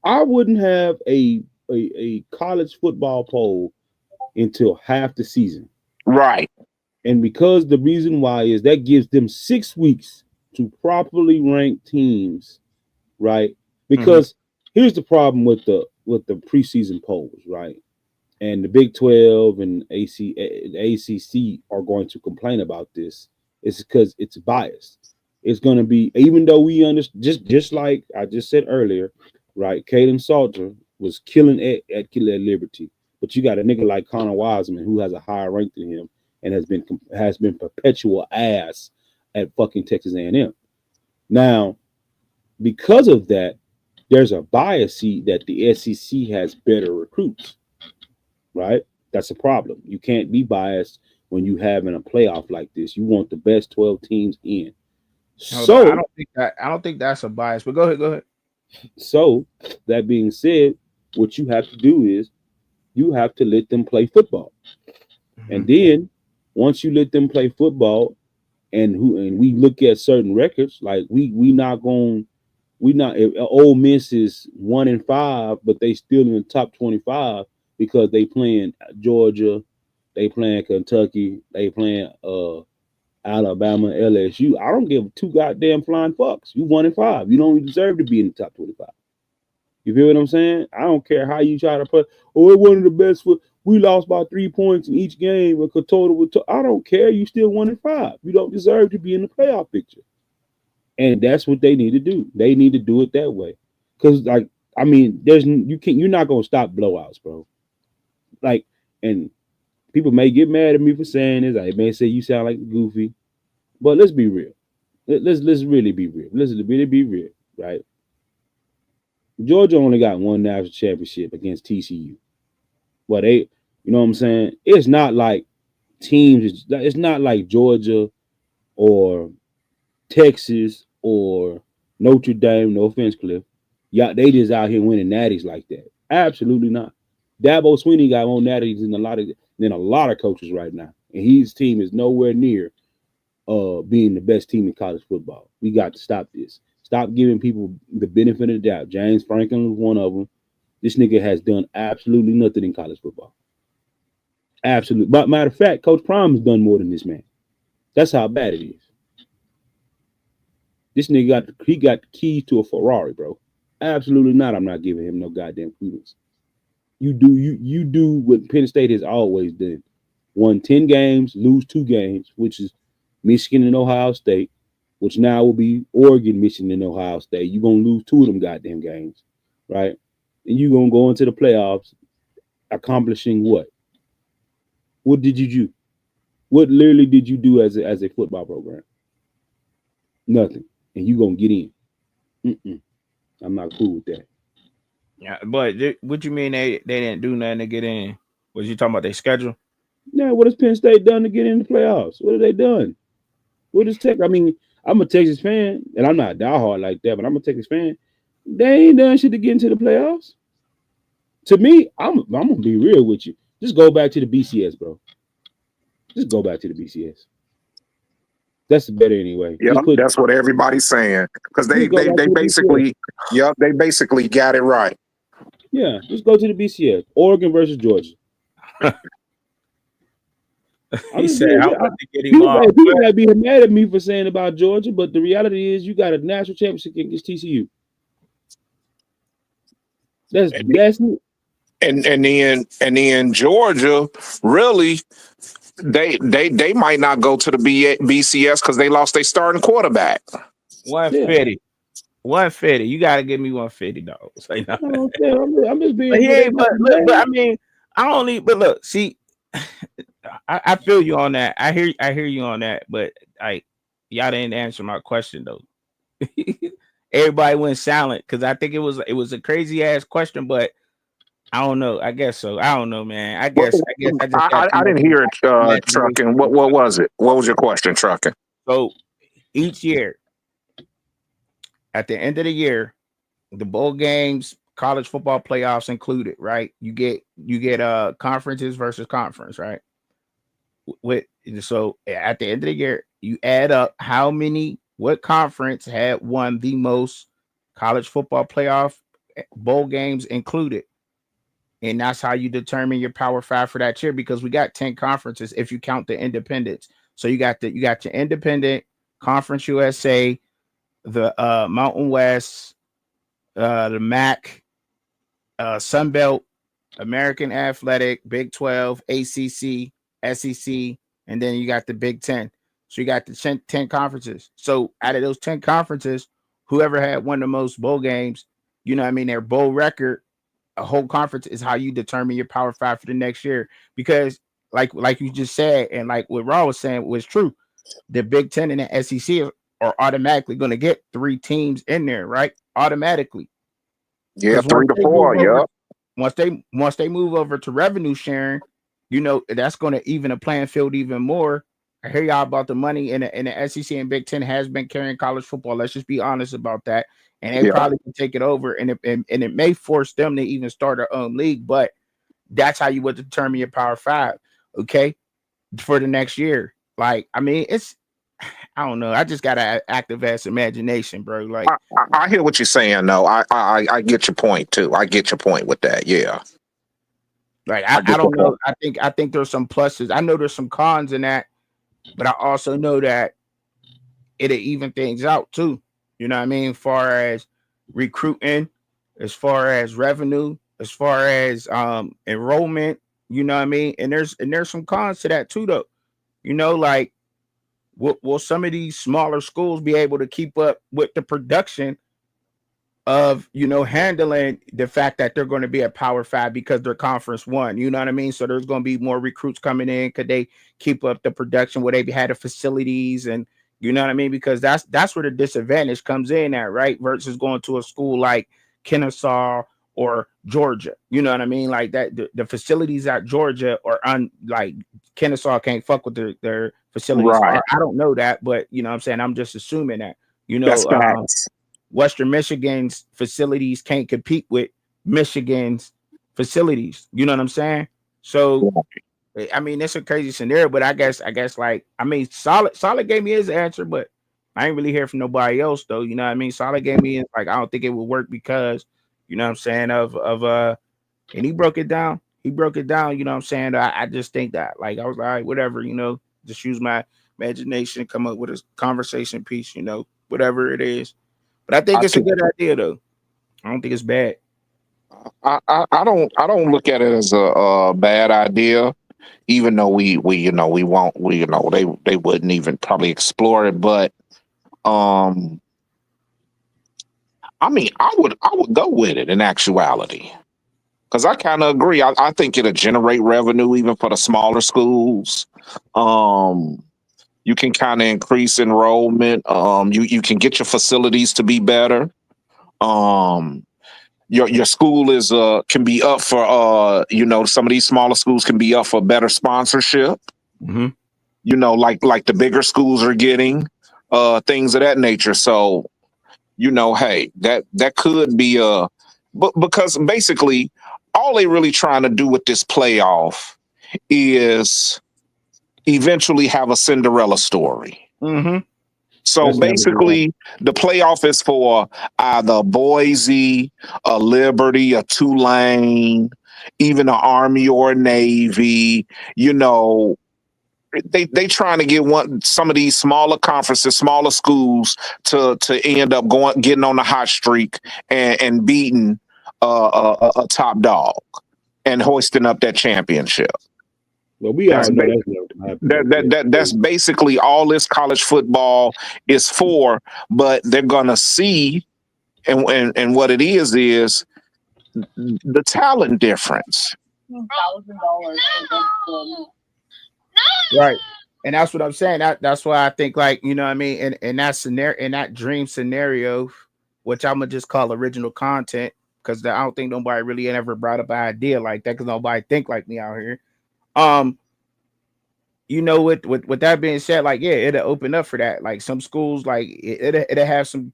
I wouldn't have a college football poll until half the season. Right. And because the reason why is that gives them 6 weeks to properly rank teams, right? Mm-hmm. Because here's the problem with the preseason polls, right? And the Big 12 and the ACC are going to complain about this. It's because it's biased. It's going to be, even though we understand, just like I just said earlier, right? Caden Salter was killing at Liberty, but you got a nigga like Connor Wiseman who has a higher rank than him and has been perpetual ass at fucking Texas A&M. Now, because of that, there's a bias that the SEC has better recruits, right? That's a problem. You can't be biased when you having a playoff like this. You want the best 12 teams in. Hold on. So, I don't think that's a bias. But go ahead. Go ahead. so that being said, what you have to do is you have to let them play football. Mm-hmm. And then once you let them play football and we look at certain records, like we not going we not if Ole Miss is 1-5, but they still in the top 25 because they playing Georgia, they playing Kentucky, they playing Alabama, LSU. I don't give two goddamn flying fucks. You 1-5. You don't deserve to be in the top 25. You feel what I'm saying? I don't care how you try to put. Oh, it wasn't the best. We lost by 3 points in each game. With total, I don't care. You still 1-5. You don't deserve to be in the playoff picture. And that's what they need to do. They need to do it that way. Because, like, I mean, you're not gonna stop blowouts, bro. Like, and people may get mad at me for saying this. I may say you sound like goofy, but let's be real. Let's really be real. Let's really be real, right? Georgia only got one national championship against TCU. Well, you know what I'm saying? It's not like teams. It's not like Georgia or Texas or Notre Dame. No offense, Cliff. Yeah, they just out here winning natties like that. Absolutely not. Dabo Swinney got more natties than a lot of coaches right now, and his team is nowhere near being the best team in college football. We got to stop this. Stop giving people the benefit of the doubt. James Franklin was one of them. This nigga has done absolutely nothing in college football. Absolutely. But matter of fact, Coach Prime has done more than this man. That's how bad it is. This nigga got the keys to a Ferrari, bro. Absolutely not. I'm not giving him no goddamn kudos. You do what Penn State has always done. Won 10 games, lose 2 games, which is Michigan and Ohio State, which now will be Oregon, Michigan, and Ohio State. You're gonna lose 2 of them goddamn games, right? And you're gonna go into the playoffs accomplishing what? What did you do? What literally did you do as a football program? Nothing. And you gonna get in. Mm-mm. I'm not cool with that. Yeah, but what you mean they didn't do nothing to get in? Was you talking about their schedule? Now, what has Penn State done to get in the playoffs? What have they done? What is Tech? I mean, I'm a Texas fan, and I'm not diehard like that, but I'm a Texas fan. They ain't done shit to get into the playoffs. To me, I'm gonna be real with you. Just go back to the BCS, bro. Just go back to the BCS. That's better anyway. Yeah, that's what everybody's saying. Because Just go back they to the BCS. basically, yep, they basically got it right. Yeah, just go to the BCS. Oregon versus Georgia. I'm He just said, being "I real. want to get him People, off." people might be mad at me for saying about Georgia, but the reality is you got a national championship against TCU. That's And then Georgia really they might not go to the BCS because they lost their starting quarterback. 150. 150. You gotta give me 150, dog. Say no. No, I'm just But being. he But they ain't. not But mad. I mean, I don't need. But look, see, I feel you on that. I hear you on that. But like, y'all didn't answer my question though. Everybody went silent because I think it was a crazy ass question, but I don't know. I guess so. I don't know, man. Well, I guess I just got too I much didn't hear it, imagination. Trucking. What was it? What was your question, Trucking? So each year, at the end of the year, the bowl games, college football playoffs included, right? You get conferences versus conference, right? with so at the end of the year, you add up what conference had won the most college football playoff bowl games included. And that's how you determine your power five for that year, because we got 10 conferences if you count the independents. So you got your independent conference USA, the Mountain West, the MAC, Sun Belt, American Athletic, Big 12, ACC, SEC, and then you got the Big 10. So you got the 10 conferences. So out of those 10 conferences, whoever had won the most bowl games, you know what I mean, their bowl record, a whole conference is how you determine your power five for the next year. Because like you just said, and like what Ron was saying was true, the Big 10 and the SEC are automatically going to get 3 teams in there, right? Automatically. Yeah, Because once three to they move four. over, Yeah. once they move over to revenue sharing, you know that's going to even a playing field even more. I hear y'all about the money in the SEC and Big Ten has been carrying college football. Let's just be honest about that, and they Yeah. probably can take it over, and it may force them to even start their own league. But that's how you would determine your power five, okay, for the next year. Like, I mean, I don't know. I just got an active ass imagination, bro. Like, I hear what you're saying. though. I get your point too. I get your point with that. Yeah. I I get your don't know. point. I think there's some pluses. I know there's some cons in that, but I also know that it'll even things out too. You know what I mean? As far as recruiting, as far as revenue, as far as enrollment, you know what I mean? And there's some cons to that too though. You know, like will some of these smaller schools be able to keep up with the production of, you know, handling the fact that they're going to be a power five because they're conference one, you know what I mean? So there's going to be more recruits coming in. Could they keep up the production where they had the facilities, and you know what I mean? Because that's where the disadvantage comes in at, right? Versus going to a school like Kennesaw or Georgia, you know what I mean? Like that, the facilities at Georgia or like Kennesaw can't fuck with their facilities. Right. Or I don't know that, but you know what I'm saying? I'm just assuming that, you That's know, facts. Western Michigan's facilities can't compete with Michigan's facilities. You know what I'm saying? So I mean, it's a crazy scenario, but I guess like, I mean, solid gave me his answer, but I ain't really hear from nobody else though. You know what I mean? Solid gave me like, I don't think it would work because, you know what I'm saying, and he broke it down. He broke it down, you know what I'm saying? I just think that, like, I was like, all right, whatever, you know, just use my imagination, come up with a conversation piece, you know, whatever it is. But I think I it's a think good idea though. I don't think it's bad. I don't look at it as a bad idea, even though we you know we won't we you know they wouldn't even probably explore it. But um, I mean, I would go with it in actuality. Because I kind of agree. I think it'll generate revenue even for the smaller schools. Um, you can kind of increase enrollment. You can get your facilities to be better. Um, your school is can be up for you know, some of these smaller schools can be up for better sponsorship. Mm-hmm. You know, like the bigger schools are getting things of that nature. So you know, hey, that could be but because basically all they really trying to do with this playoff is eventually have a Cinderella story. Mm-hmm. So That's never gonna happen. basically, the playoff is for either Boise, a Liberty, a Tulane, even an Army or a Navy. You know, they trying to get some of these smaller conferences, smaller schools to end up getting on the hot streak and beating a top dog and hoisting up that championship. Well, we That's all know ba- that's never gonna happen though. that's basically all this college football is for. But they're gonna see, and what it is the talent difference. Right. And that's what I'm saying. That's why I think, like, you know what I mean, in that scenario, in that dream scenario, which I'm gonna just call original content, because I don't think nobody really ever brought up an idea like that, because nobody think like me out here. Um, you know, with that being said, like, yeah, it'll open up for that. Like some schools, like it'll have some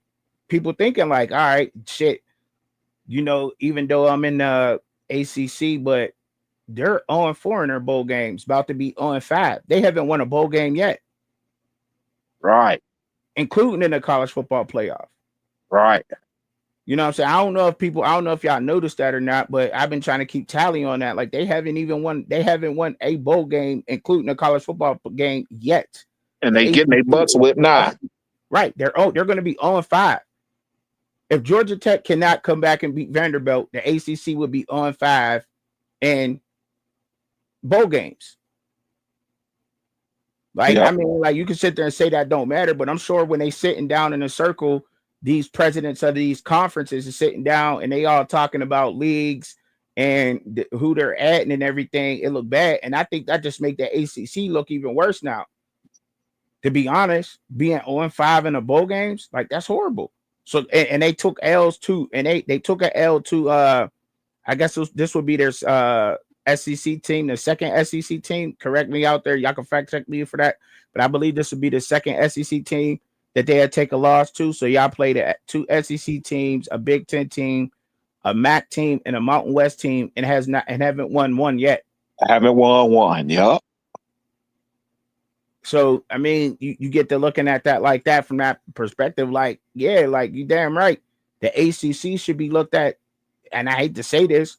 people thinking like, all right, shit, you know, even though I'm in the ACC, but they're on 4 in their bowl games, about to be on 5. They haven't won a bowl game yet, Right. including in the college football playoff. Right. You know what I'm saying? I don't know if y'all noticed that or not, but I've been trying to keep tally on that. Like they haven't won a bowl game, including a college football game yet. And The they getting their butts ACC whipped now. right. They're going to be on 5. If Georgia Tech cannot come back and beat Vanderbilt, the ACC would be on 5 in bowl games. Like, Yep. I mean, like you can sit there and say that don't matter, but I'm sure when they sitting down in a circle, these presidents of these conferences are sitting down and they all talking about leagues and who they're at and everything. It look bad, and I think that just make the ACC look even worse now. To be honest, being 0-5 in the bowl games, like that's horrible. So and they took L's too, and they took a L to I guess this would be their SEC team, the second SEC team. Correct me out there. Y'all can fact check me for that. But I believe this would be the second SEC team that they had take a loss to. So y'all played 2 SEC teams, a Big Ten team, a MAC team, and a Mountain West team, and haven't won one yet. I haven't won one. Yep. So I mean, you get to looking at that like that from that perspective. Like, yeah, like you damn right. The ACC should be looked at, and I hate to say this,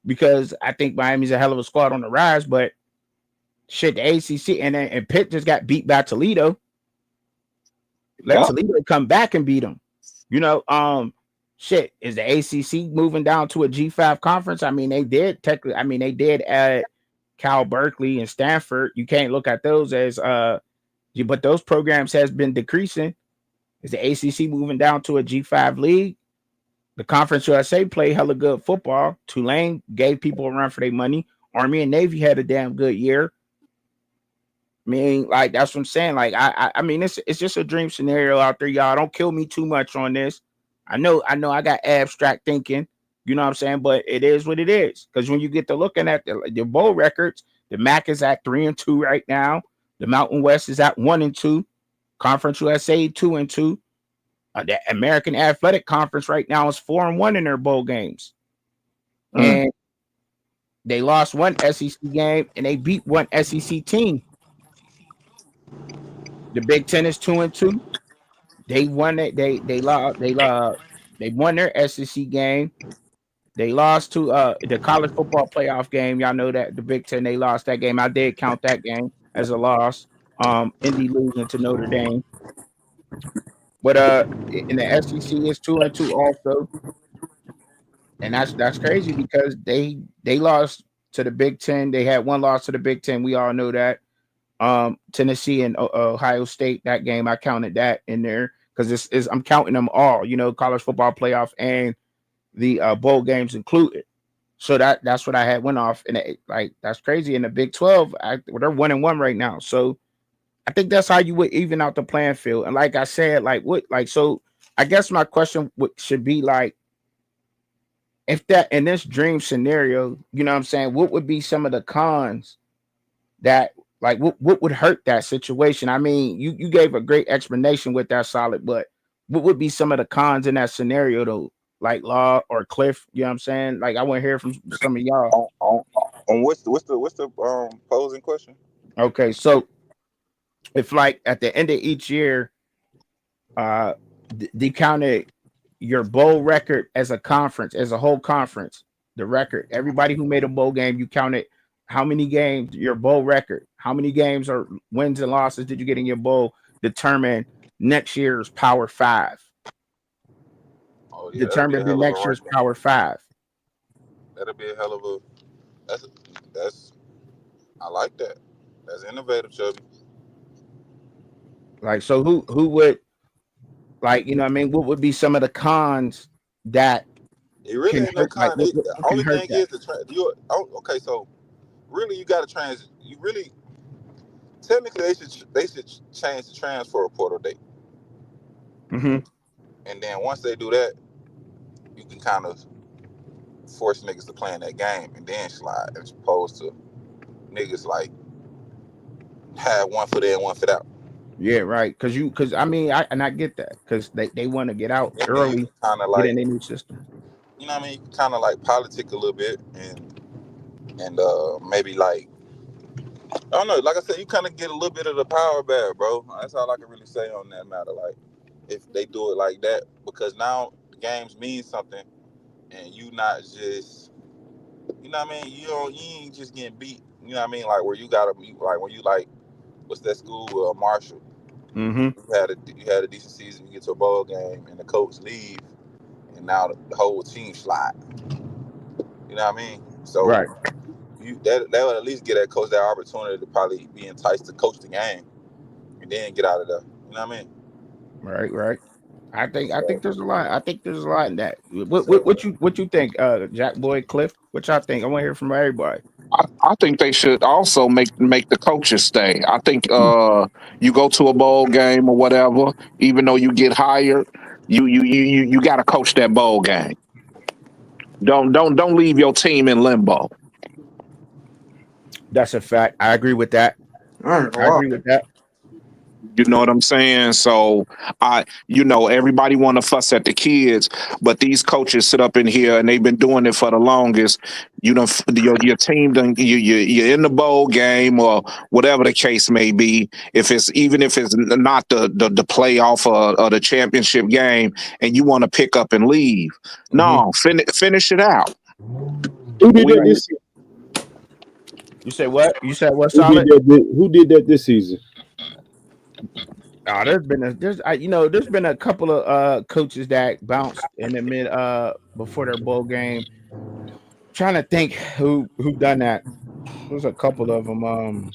because I think Miami's a hell of a squad on the rise, but shit, the ACC and Pitt just got beat by Toledo. Let Toledo come back and beat them. You know, shit, is the ACC moving down to a G5 conference? I mean, they did technically. I mean, they did at Cal, Berkeley, and Stanford. You can't look at those as but those programs has been decreasing. Is the ACC moving down to a G5 league? The Conference USA played hella good football. Tulane gave people a run for their money. Army and Navy had a damn good year. I mean, like that's what I'm saying. Like, I mean, it's just a dream scenario out there, y'all. Don't kill me too much on this. I know I got abstract thinking, you know what I'm saying, but it is what it is. Because when you get to looking at the bowl records, the MAC is at 3-2 right now. The Mountain West is at 1-2. Conference USA 2-2. The American Athletic Conference right now is 4-1 in their bowl games. And they lost one SEC game and they beat one SEC team. The Big Ten is 2-2. They won it. They won their SEC game. They lost to the college football playoff game. Y'all know that the Big Ten, they lost that game. I did count that game as a loss. Indy losing to Notre Dame. But in the SEC is 2-2 also. And that's crazy because they lost to the Big Ten. They had one loss to the Big Ten. We all know that. Tennessee and Ohio State, that game, I counted that in there because I'm counting them all, you know, college football playoff and the bowl games included. So that's what I had went off, and like that's crazy. In the Big 12, they're 1-1 right now. So I think that's how you would even out the playing field. And like I said, so I guess my question should be like, if that in this dream scenario, you know what I'm saying, what would be some of the cons that like what would hurt that situation? I mean, you gave a great explanation with that solid, but what would be some of the cons in that scenario though? Like Law or Cliff, you know what I'm saying? Like I want to hear from some of y'all. On what's the posing question? Okay, so if like at the end of each year, they counted your bowl record as a conference, as a whole conference, the record. Everybody who made a bowl game, you counted how many games, your bowl record, how many games or wins and losses did you get in your bowl, determine next year's Power 5. Oh yeah, Determine the next year's Power 5. That'll be a hell of a. That's. I like that. That's innovative, Chubby. Like, so who would, like, you know what I mean? What would be some of the cons that it really can ain't no hurt? Like, con. what The can only hurt thing that? is okay. So really, you got to You really technically they should change the transfer portal date. Mm-hmm. And then once they do that, you can kind of force niggas to play in that game and then slide, as opposed to niggas like have one foot in, one foot out. Yeah, right. Because I mean, I get that because they want to get out And then you early, can kind of get like, in their new system. you know what I mean? You can kind of like politic a little bit and and maybe like I don't know. Like I said, you kind of get a little bit of the power back, bro. That's all I can really say on that matter. Like if they do it like that, because now the games mean something, and you not just you know what I mean. You ain't just getting beat. You know what I mean? Like where you gotta like when you like what's that school Marshall. Mm-hmm. You had a decent season. You get to a bowl game, and the coach leave, and now the whole team slide. You know what I mean? So Right. that would at least get that coach that opportunity to probably be enticed to coach the game, and then get out of there. You know what I mean? Right. Right. I think So, there's a lot. I think there's a lot in that. so What you think, Jack Boy Cliff? What y'all think? I want to hear from everybody. I think they should also make the coaches stay. I think you go to a bowl game or whatever, even though you get hired, you got to coach that bowl game. Don't leave your team in limbo. That's a fact. I agree with that. I ain't gonna I lie. agree with that. You know what I'm saying? So everybody want to fuss at the kids, but these coaches sit up in here and they've been doing it for the longest. You know, your team done you're in the bowl game or whatever the case may be. If it's not the playoff or the championship game, and you want to pick up and leave, Hmm. no, finish it out. Who did We that this season? You said what? You said what? Who did Solid. that? Who did that this season? There's been a couple of coaches that bounced in the mid before their bowl game. Trying to think who done that. There's a couple of them. I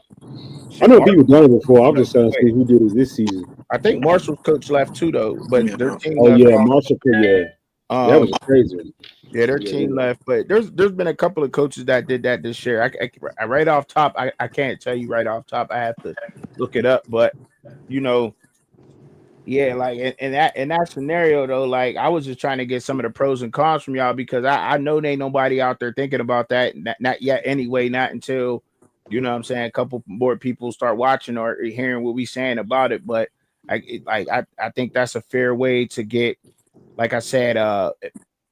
Shit, know Marshall. people done it before. I'm just trying to Wait, see who did it this season. I think Marshall's coach left too though, but their Yeah. team Oh left. yeah, Marshall. Yeah, that was Um, a crazy one. yeah, their Yeah, team yeah. left, but there's been a couple of coaches that did that this year. Right off top, I can't tell you right off top. I have to look it up, but you know, yeah, like in that scenario though, like I was just trying to get some of the pros and cons from y'all because I know there ain't nobody out there thinking about that, not yet anyway, not until what I'm saying a couple more people start watching or hearing what we saying about it. But I think that's a fair way to get, like I said,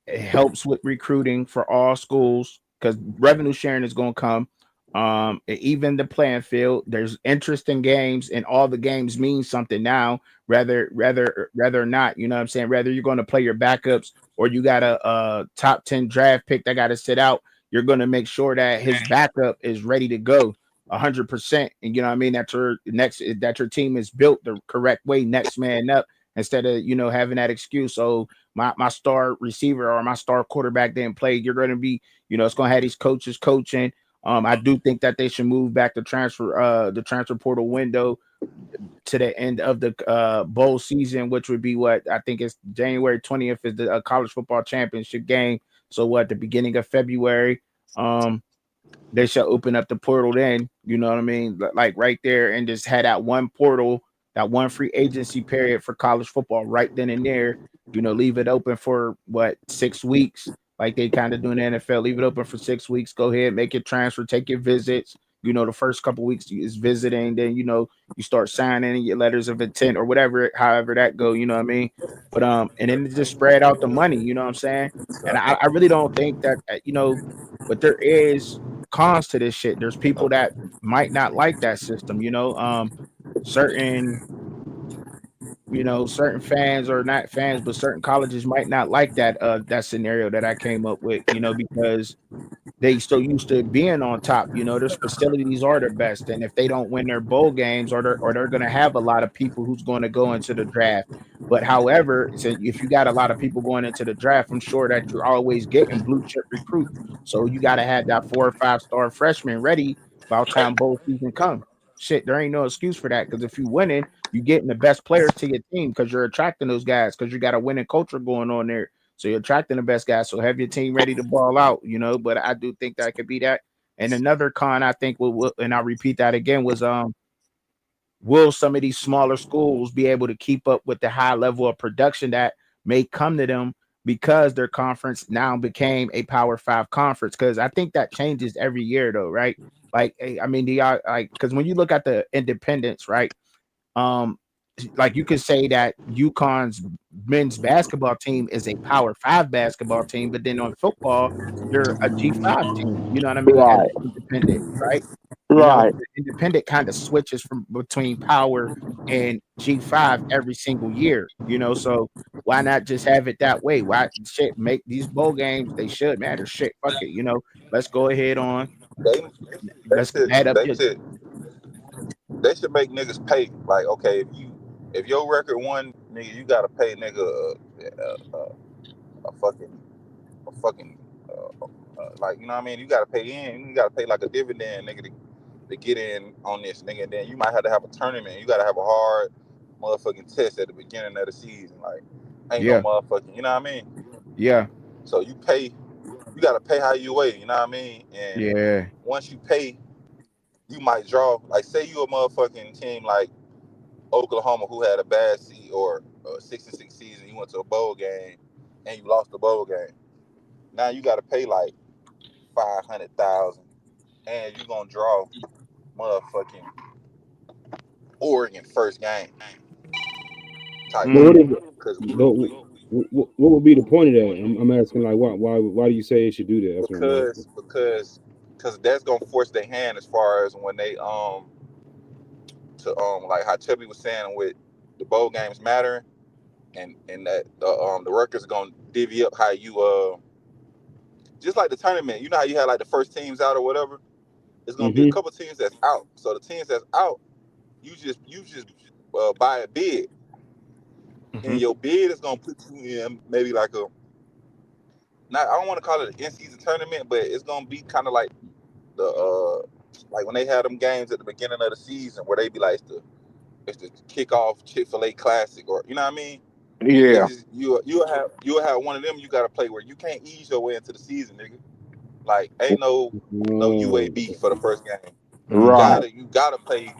it helps with recruiting for all schools because revenue sharing is going to come. Even the playing field, there's interest in games, and all the games mean something now. Rather or not, you know what I'm saying. Whether you're going to play your backups or you got a top 10 draft pick that got to sit out, you're going to make sure that his backup is ready to go 100%. And you know what I mean. That your team is built the correct way, next man up, instead of having that excuse. So my star receiver or my star quarterback didn't play. You're going to be, it's going to have these coaches coaching. I do think that they should move back the transfer portal window to the end of the bowl season, which would be what I think is January 20th is the college football championship game. So what, the beginning of February, um, they should open up the portal then, you know what I mean? Like right there, and just had that one portal, that one free agency period for college football right then and there, leave it open for what, 6 weeks, like they kind of do in the NFL, leave it open for 6 weeks, go ahead, make your transfer, take your visits. The first couple weeks is visiting, then you start signing your letters of intent or whatever, however that go, you know what I mean? But and then just spread out the money, you know what I'm saying? And I really don't think that but there is cons to this shit. There's people that might not like that system, certain certain fans or not fans, but certain colleges might not like that scenario that I came up with, because they still used to being on top. Their facilities are the best, and if they don't win their bowl games, or they're going to have a lot of people who's going to go into the draft. But however, so if you got a lot of people going into the draft, I'm sure that you're always getting blue chip recruits. So you got to have that 4 or 5 star freshman ready by the time bowl season come. Shit, there ain't no excuse for that because if you winning, you getting the best players to your team because you're attracting those guys because you got a winning culture going on there. So you're attracting the best guys. So have your team ready to ball out, But I do think that could be that. And another con I think and I'll repeat that again was will some of these smaller schools be able to keep up with the high level of production that may come to them because their conference now became a Power Five conference? Because I think that changes every year, though, right? Like, I mean, do y'all like because when you look at the independents, right? Um, like you could say that UConn's men's basketball team is a Power Five basketball team, but then on football, they're a G5 team. You know what I mean? As Right. an independent, right? You know, Right. the independent kind of switches from between Power and G5 every single year. You know, so why not just have it that way? Why shit make these bowl games? They should matter. Shit, fuck it. You know, let's go ahead on. They they Let's should add up they your. should they should make niggas pay. Like, okay, if your record one, nigga, you gotta pay nigga a fucking a fucking like, you know what I mean? You gotta pay in. You gotta pay like a dividend, nigga, to get in on this, nigga. And then you might have to have a tournament. You gotta have a hard motherfucking test at the beginning of the season. Like, ain't no Yeah, motherfucking, you know what I mean? yeah, So you gotta pay how you weigh, you know what I mean? And yeah. once you pay, you might draw. Like, say you a motherfucking team like Oklahoma who had a bad season or a 6-6 season. You went to a bowl game and you lost the bowl game. Now you gotta pay like 500,000, and you gonna draw motherfucking Oregon first game type But what Mm. shit. if? Cause But what would be the point of that? I'm asking like why do you say it should do that? That's what I'm asking. because that's gonna force their hand as far as when they to like how Chubby was saying with the bowl games mattering, and that the records gonna divvy up how you just like the tournament. You know how you had like the first teams out or whatever. It's gonna be a Mm-hmm. couple teams that's out. So the teams that's out, you just buy a bid, and Hmm. your bid is gonna put you in maybe like a not I don't want to call it an in season tournament, but it's gonna be kind of the like when they had them games at the beginning of the season where they be like it's the kickoff Chick-fil-A classic, or you know what I mean. It's Yeah. just you'll have one of them you got to play where you can't ease your way into the season, nigga. Like ain't no Oh, UAB for the first game. You Hmm. Right. gotta you gotta play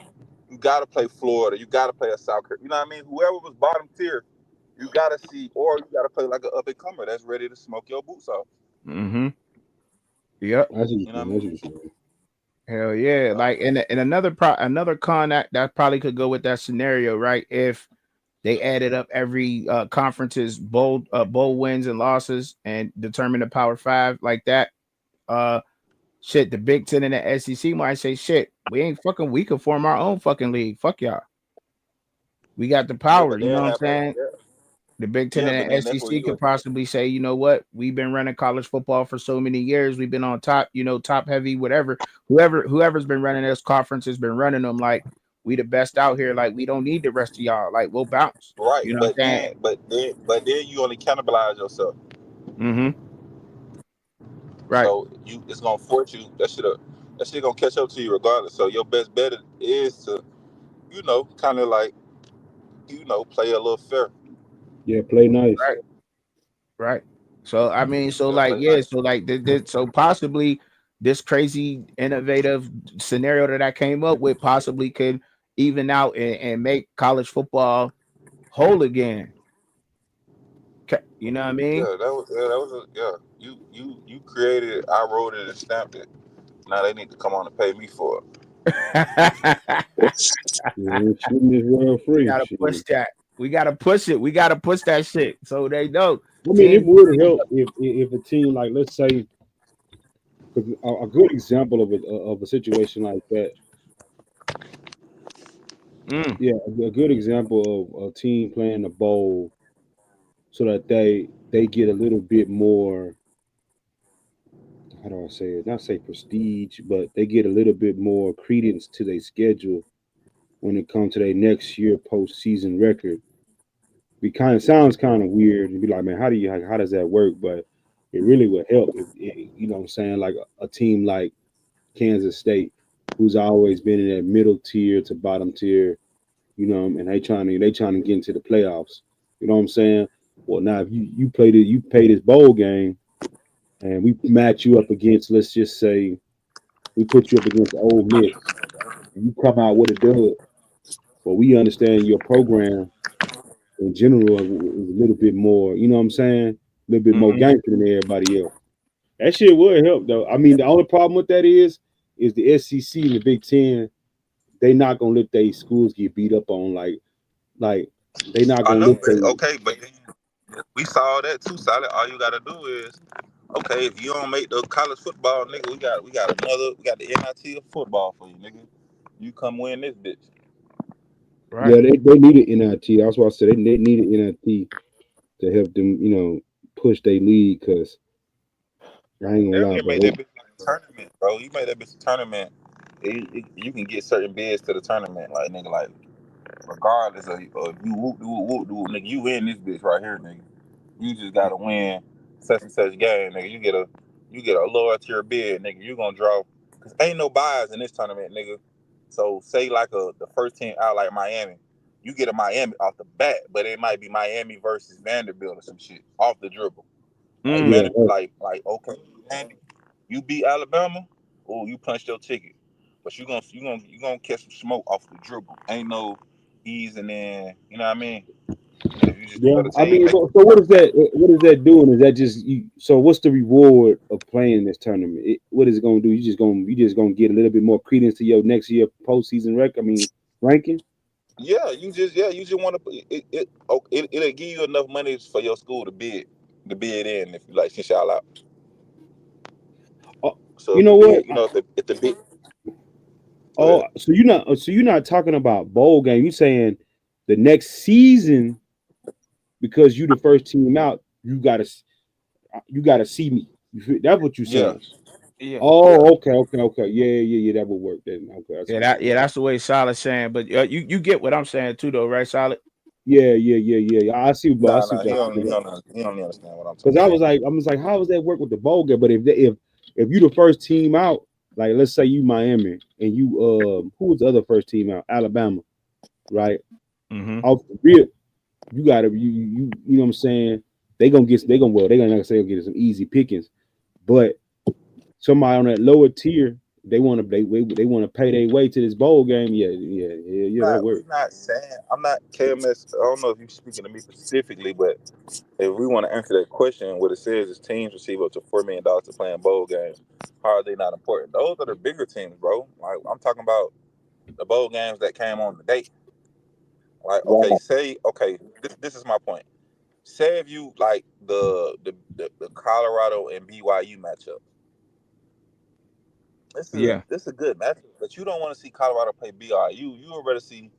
you gotta play Florida. You gotta play a South Carolina. You know what I mean? Whoever was bottom tier, you gotta see, or you gotta play like an up and comer that's ready to smoke your boots off. Hmm. Yep. I see what You know you're what I saying. I see mean? what you're saying. Hell yeah. So, Like and another con that probably could go with that scenario, right? If they added up every conference's bowl wins and losses and determine the power five like that. Uh shit, the Big Ten and the SEC might say shit. We could form our own fucking league. Fuck y'all. We got the yeah, power, but you know they'll what I'm have a saying? The Big Ten yeah, but and the then that's where SEC you could possibly say, you know what, we've been running college football for so many years. We've been on top, you know, top heavy, whatever. Whoever's been running this conference has been running them like we the best out here. Like we don't need the rest of y'all. Like we'll bounce. right, You know what but I'm saying? then you only cannibalize yourself. Mm-hmm. Right. So it's gonna force you. That shit gonna catch up to you regardless. So your best bet is to kind of like play a little fair. Yeah, play nice. Right. Right. So I mean, so Yeah, like, play yeah, nice. so like so possibly this crazy innovative scenario that I came up with possibly could even out and make college football whole again. You know what I mean? Yeah. You created it. I wrote it and stamped it. Now they need to come on and pay me for it. Yeah, shooting this world We free. gotta Shit. push that. We gotta push it. We gotta push that shit so they know I mean, it teams. would help if a team like let's say 'cause a good example of a situation like that. Mm, Yeah, a good example of a team playing the bowl so that they get a little bit more. How do I say it? Not say prestige, but they get a little bit more credence to their schedule when it comes to their next year postseason record. It kind of sounds kind of weird and be like, man, how does that work? But it really would help if you know what I'm saying, like a team like Kansas State, who's always been in that middle tier to bottom tier, you know, and they trying to get into the playoffs. You know what I'm saying? Well, now if you play this bowl game and we match you up against, let's just say we put you up against Ole Miss and you come out with a dub, but we understand your program in general is a little bit more, you know what I'm saying? A little bit more mm-hmm, gangster than everybody else. That shit would help though. I mean, the only problem with that is the SEC and the Big Ten. They not gonna let their schools get beat up on like Like they not I gonna know, look but for you. okay, but then we saw that too, solid. All you gotta do is okay. If you don't make the college football, nigga, we got the NIT of football for you, nigga. You come win this bitch. Yeah, Right. they need an NIT. That's why I said they need an NIT to help them, push their league. Cause I ain't gonna Damn lie, near bro. made that bitch like a tournament, bro. You made that bitch a tournament. You can get certain bids to the tournament, like nigga, like regardless of you nigga, you win this bitch right here, nigga. You just gotta win such and such game, nigga. You get a lower tier bid, nigga. You gonna draw because ain't no buys in this tournament, nigga. So say like the first team out like Miami, you get a Miami off the bat, but it might be Miami versus Vanderbilt or some shit off the dribble. Like Mm. Yeah, Vanderbilt, like okay, Vandy, you beat Alabama, oh you punched your ticket, but you gonna catch some smoke off the dribble. Ain't no easing in, you know what I mean? If you just the yeah. better I team, mean, so what is that? What is that doing? Is that just you? So what's the reward of playing this tournament? What is it gonna do? You just gonna get a little bit more credence to your next year postseason record. I mean, ranking. you just want to it'll give you enough money for your school to bid in if you like since y'all out. Oh, So you if the know what? bid, if the bid, go Oh, ahead. so you're not talking about bowl game. You saying the next season because you the first team out. You gotta see me. That's what you're Yeah, saying. Yeah. yeah. Oh, okay. Yeah. That would work. Then okay, I see Yeah, what you're that saying. yeah, that's the way Solid saying. But you get what I'm saying too, though, right, Solid? Yeah. I see, but I Nah, see nah, what he don't understand what I'm because talking about. I was like, how does that work with the bowl game? But if you the first team out, like let's say you Miami and you who was the other first team out? Alabama, right? Mm-hmm. Off the rip, you gotta you know what I'm saying? They gonna say get some easy pickings, but somebody on that lower tier, they want to pay their way to this bowl game. Yeah, that We works. not saying I'm not KMS. I don't know if you're speaking to me specifically, but if we want to answer that question, what it says is teams receive up to $4 million to play in bowl games. How are they not important? Those are the bigger teams, bro. Like I'm talking about the bowl games that came on the date. Like okay, Wow. say okay, this is my point. Say if you like the Colorado and BYU matchup. Yeah. This is a good matchup, but you don't want to see Colorado play BYU. You would rather see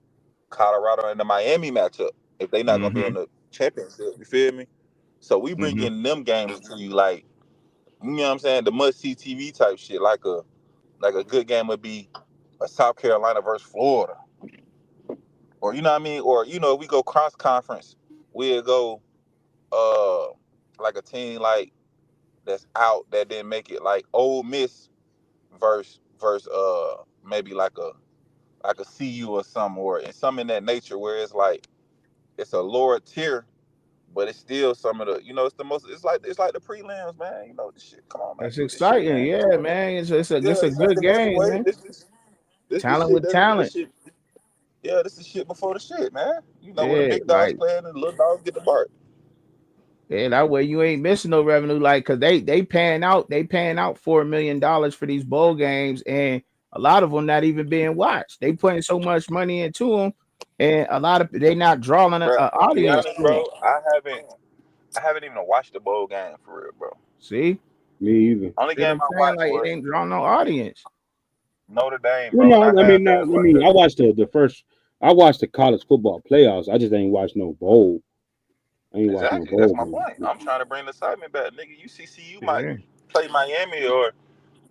Colorado and the Miami matchup if they not gonna be Mm-hmm. in the championship. You feel me? So we bring Mm-hmm. in them games to you like you know what I'm saying, the must see TV type shit. Like a good game would be a South Carolina versus Florida, or you know what I mean, or we go cross conference, we'll go like a team like that's out that didn't make it, like Ole Miss versus maybe like a CU or something, or in some in that nature where it's like it's a lower tier, but it's still some of the it's the most it's like the prelims, man. This shit. Come on, man, That's do this shit, exciting. man. Yeah, man. It's Yeah, a it's good the game, heavyweight. man. This Talent shit with that talent. this shit. Yeah, this is shit before the shit, man. When the Yeah, big dogs like playing and the little dogs get the bark. yeah, that way you ain't missing no revenue. Like, cause they paying out $4 million for these bowl games, and a lot of them not even being watched. They putting so much money into them, and a lot of they not drawing an Bro, to be audience honest, to them. bro, I haven't even watched the bowl game for real, bro. See, Me either. Only see what game I'm I saying? watched Like it was ain't drawing no audience. Notre Dame, Well, bro, and I no, I mean, have no, been I mean, I watched the first. I watched the college football playoffs. I just ain't watched no bowl. I ain't watched no exactly. That's bowl my game. point. I'm trying to bring the excitement back, nigga. You might Yeah, play Miami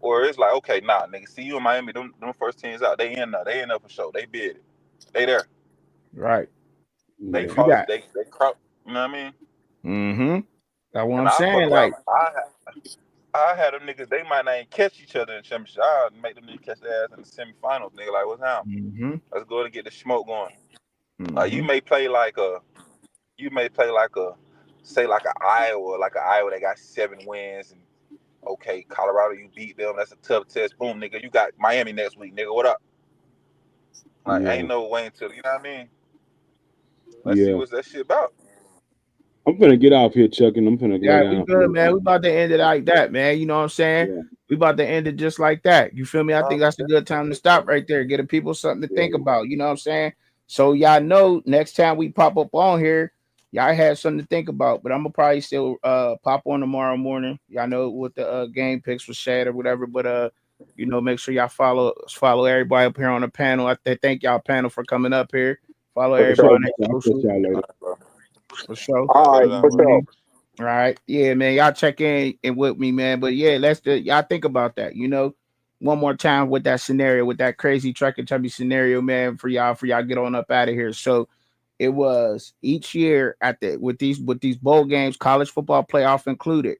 or it's like okay, nah, nigga. CU and Miami, them first teams out. They in there. They in there for sure. They bid it. They there. right. They But you Yeah, cross. got They cross. You know what I mean? mm-hmm. That's what And I'm I fuck saying. around. Like, I had them niggas. They might not even catch each other in the championship. I make them niggas catch their ass in the semifinals. Nigga, like what's happening? mm-hmm, Let's go and get the smoke going. Like mm-hmm. you may play like a, say like a Iowa that got 7 wins and okay, Colorado you beat them. That's a tough test. Boom, nigga, you got Miami next week, nigga. What up? Like yeah, ain't no way until you know what I mean. Let's see yeah. what's that shit about. I'm gonna get off here, Chuck, and I'm gonna lay Yeah, we down for good, man. We about to end it like that, man. You know what I'm saying? yeah, We about to end it just like that. You feel me? I Nah, think that's a good time to stop right there. Get the people something to think yeah, about. You know what I'm saying? So y'all know next time we pop up on here, y'all had something to think about. But I'm gonna probably still pop on tomorrow morning. Y'all know what the game picks was shared or whatever. But make sure y'all follow everybody up here on the panel. Thank y'all panel for coming up here. Follow For everybody sure, on man. their I'll catch social y'all later. Bro. for sure. All right, Shout for out, You know what bro. I sure. mean? All right, yeah, man. Y'all check in with me, man. But yeah, y'all think about that. One more time with that scenario, with that crazy truck and tubby scenario, man. For y'all get on up out of here. So it was each year at the with these bowl games, college football playoff included.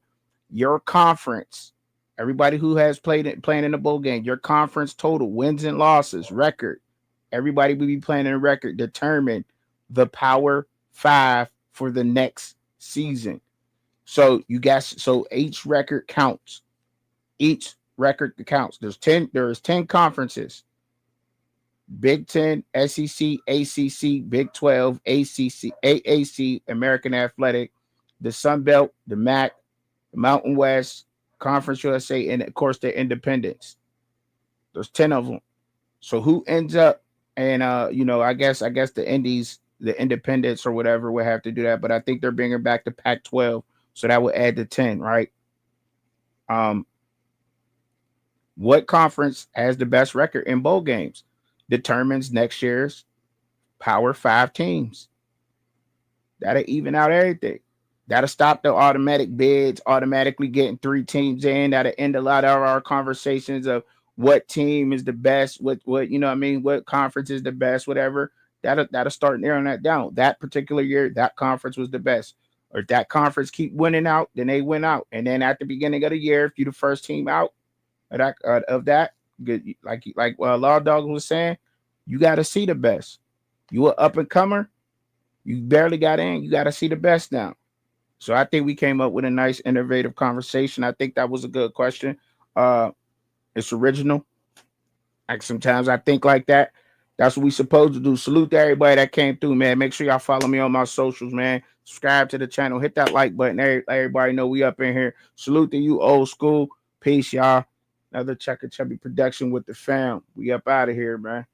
Your conference, everybody who has playing in the bowl game, your conference total wins and losses record. Everybody will be playing in a record determine the Power Five for the next season. So you guys, so each record counts. Each record counts. There is 10 conferences. Big 10, SEC, ACC, Big 12, ACC, AAC, American Athletic, the Sun Belt, the MAC, the Mountain West, Conference USA, and of course the Independents. There's 10 of them. So who ends up and I guess the Indies, the Independents or whatever will have to do that, but I think they're bringing back the Pac-12, so that would add to 10, right? Um, what conference has the best record in bowl games determines next year's Power Five teams. That'll even out everything. That'll stop the automatic bids, automatically getting three teams in. That'll end a lot of our conversations of what team is the best, what you know what I mean, what conference is the best, whatever. That'll start narrowing that down. That particular year, that conference was the best. Or if that conference keep winning out, then they win out. And then at the beginning of the year, if you're the first team out of that, good, like Law Dog was saying, you got to see the best. You a up and comer, you barely got in. You got to see the best now. So I think we came up with a nice, innovative conversation. I think that was a good question. Uh, it's original. Like sometimes I think like that. That's what we supposed to do. Salute to everybody that came through, man. Make sure y'all follow me on my socials, man. Subscribe to the channel. Hit that like button. Everybody know we up in here. Salute to you, old school. Peace, y'all. Another Checker Chubby production with the fam. We up out of here, man.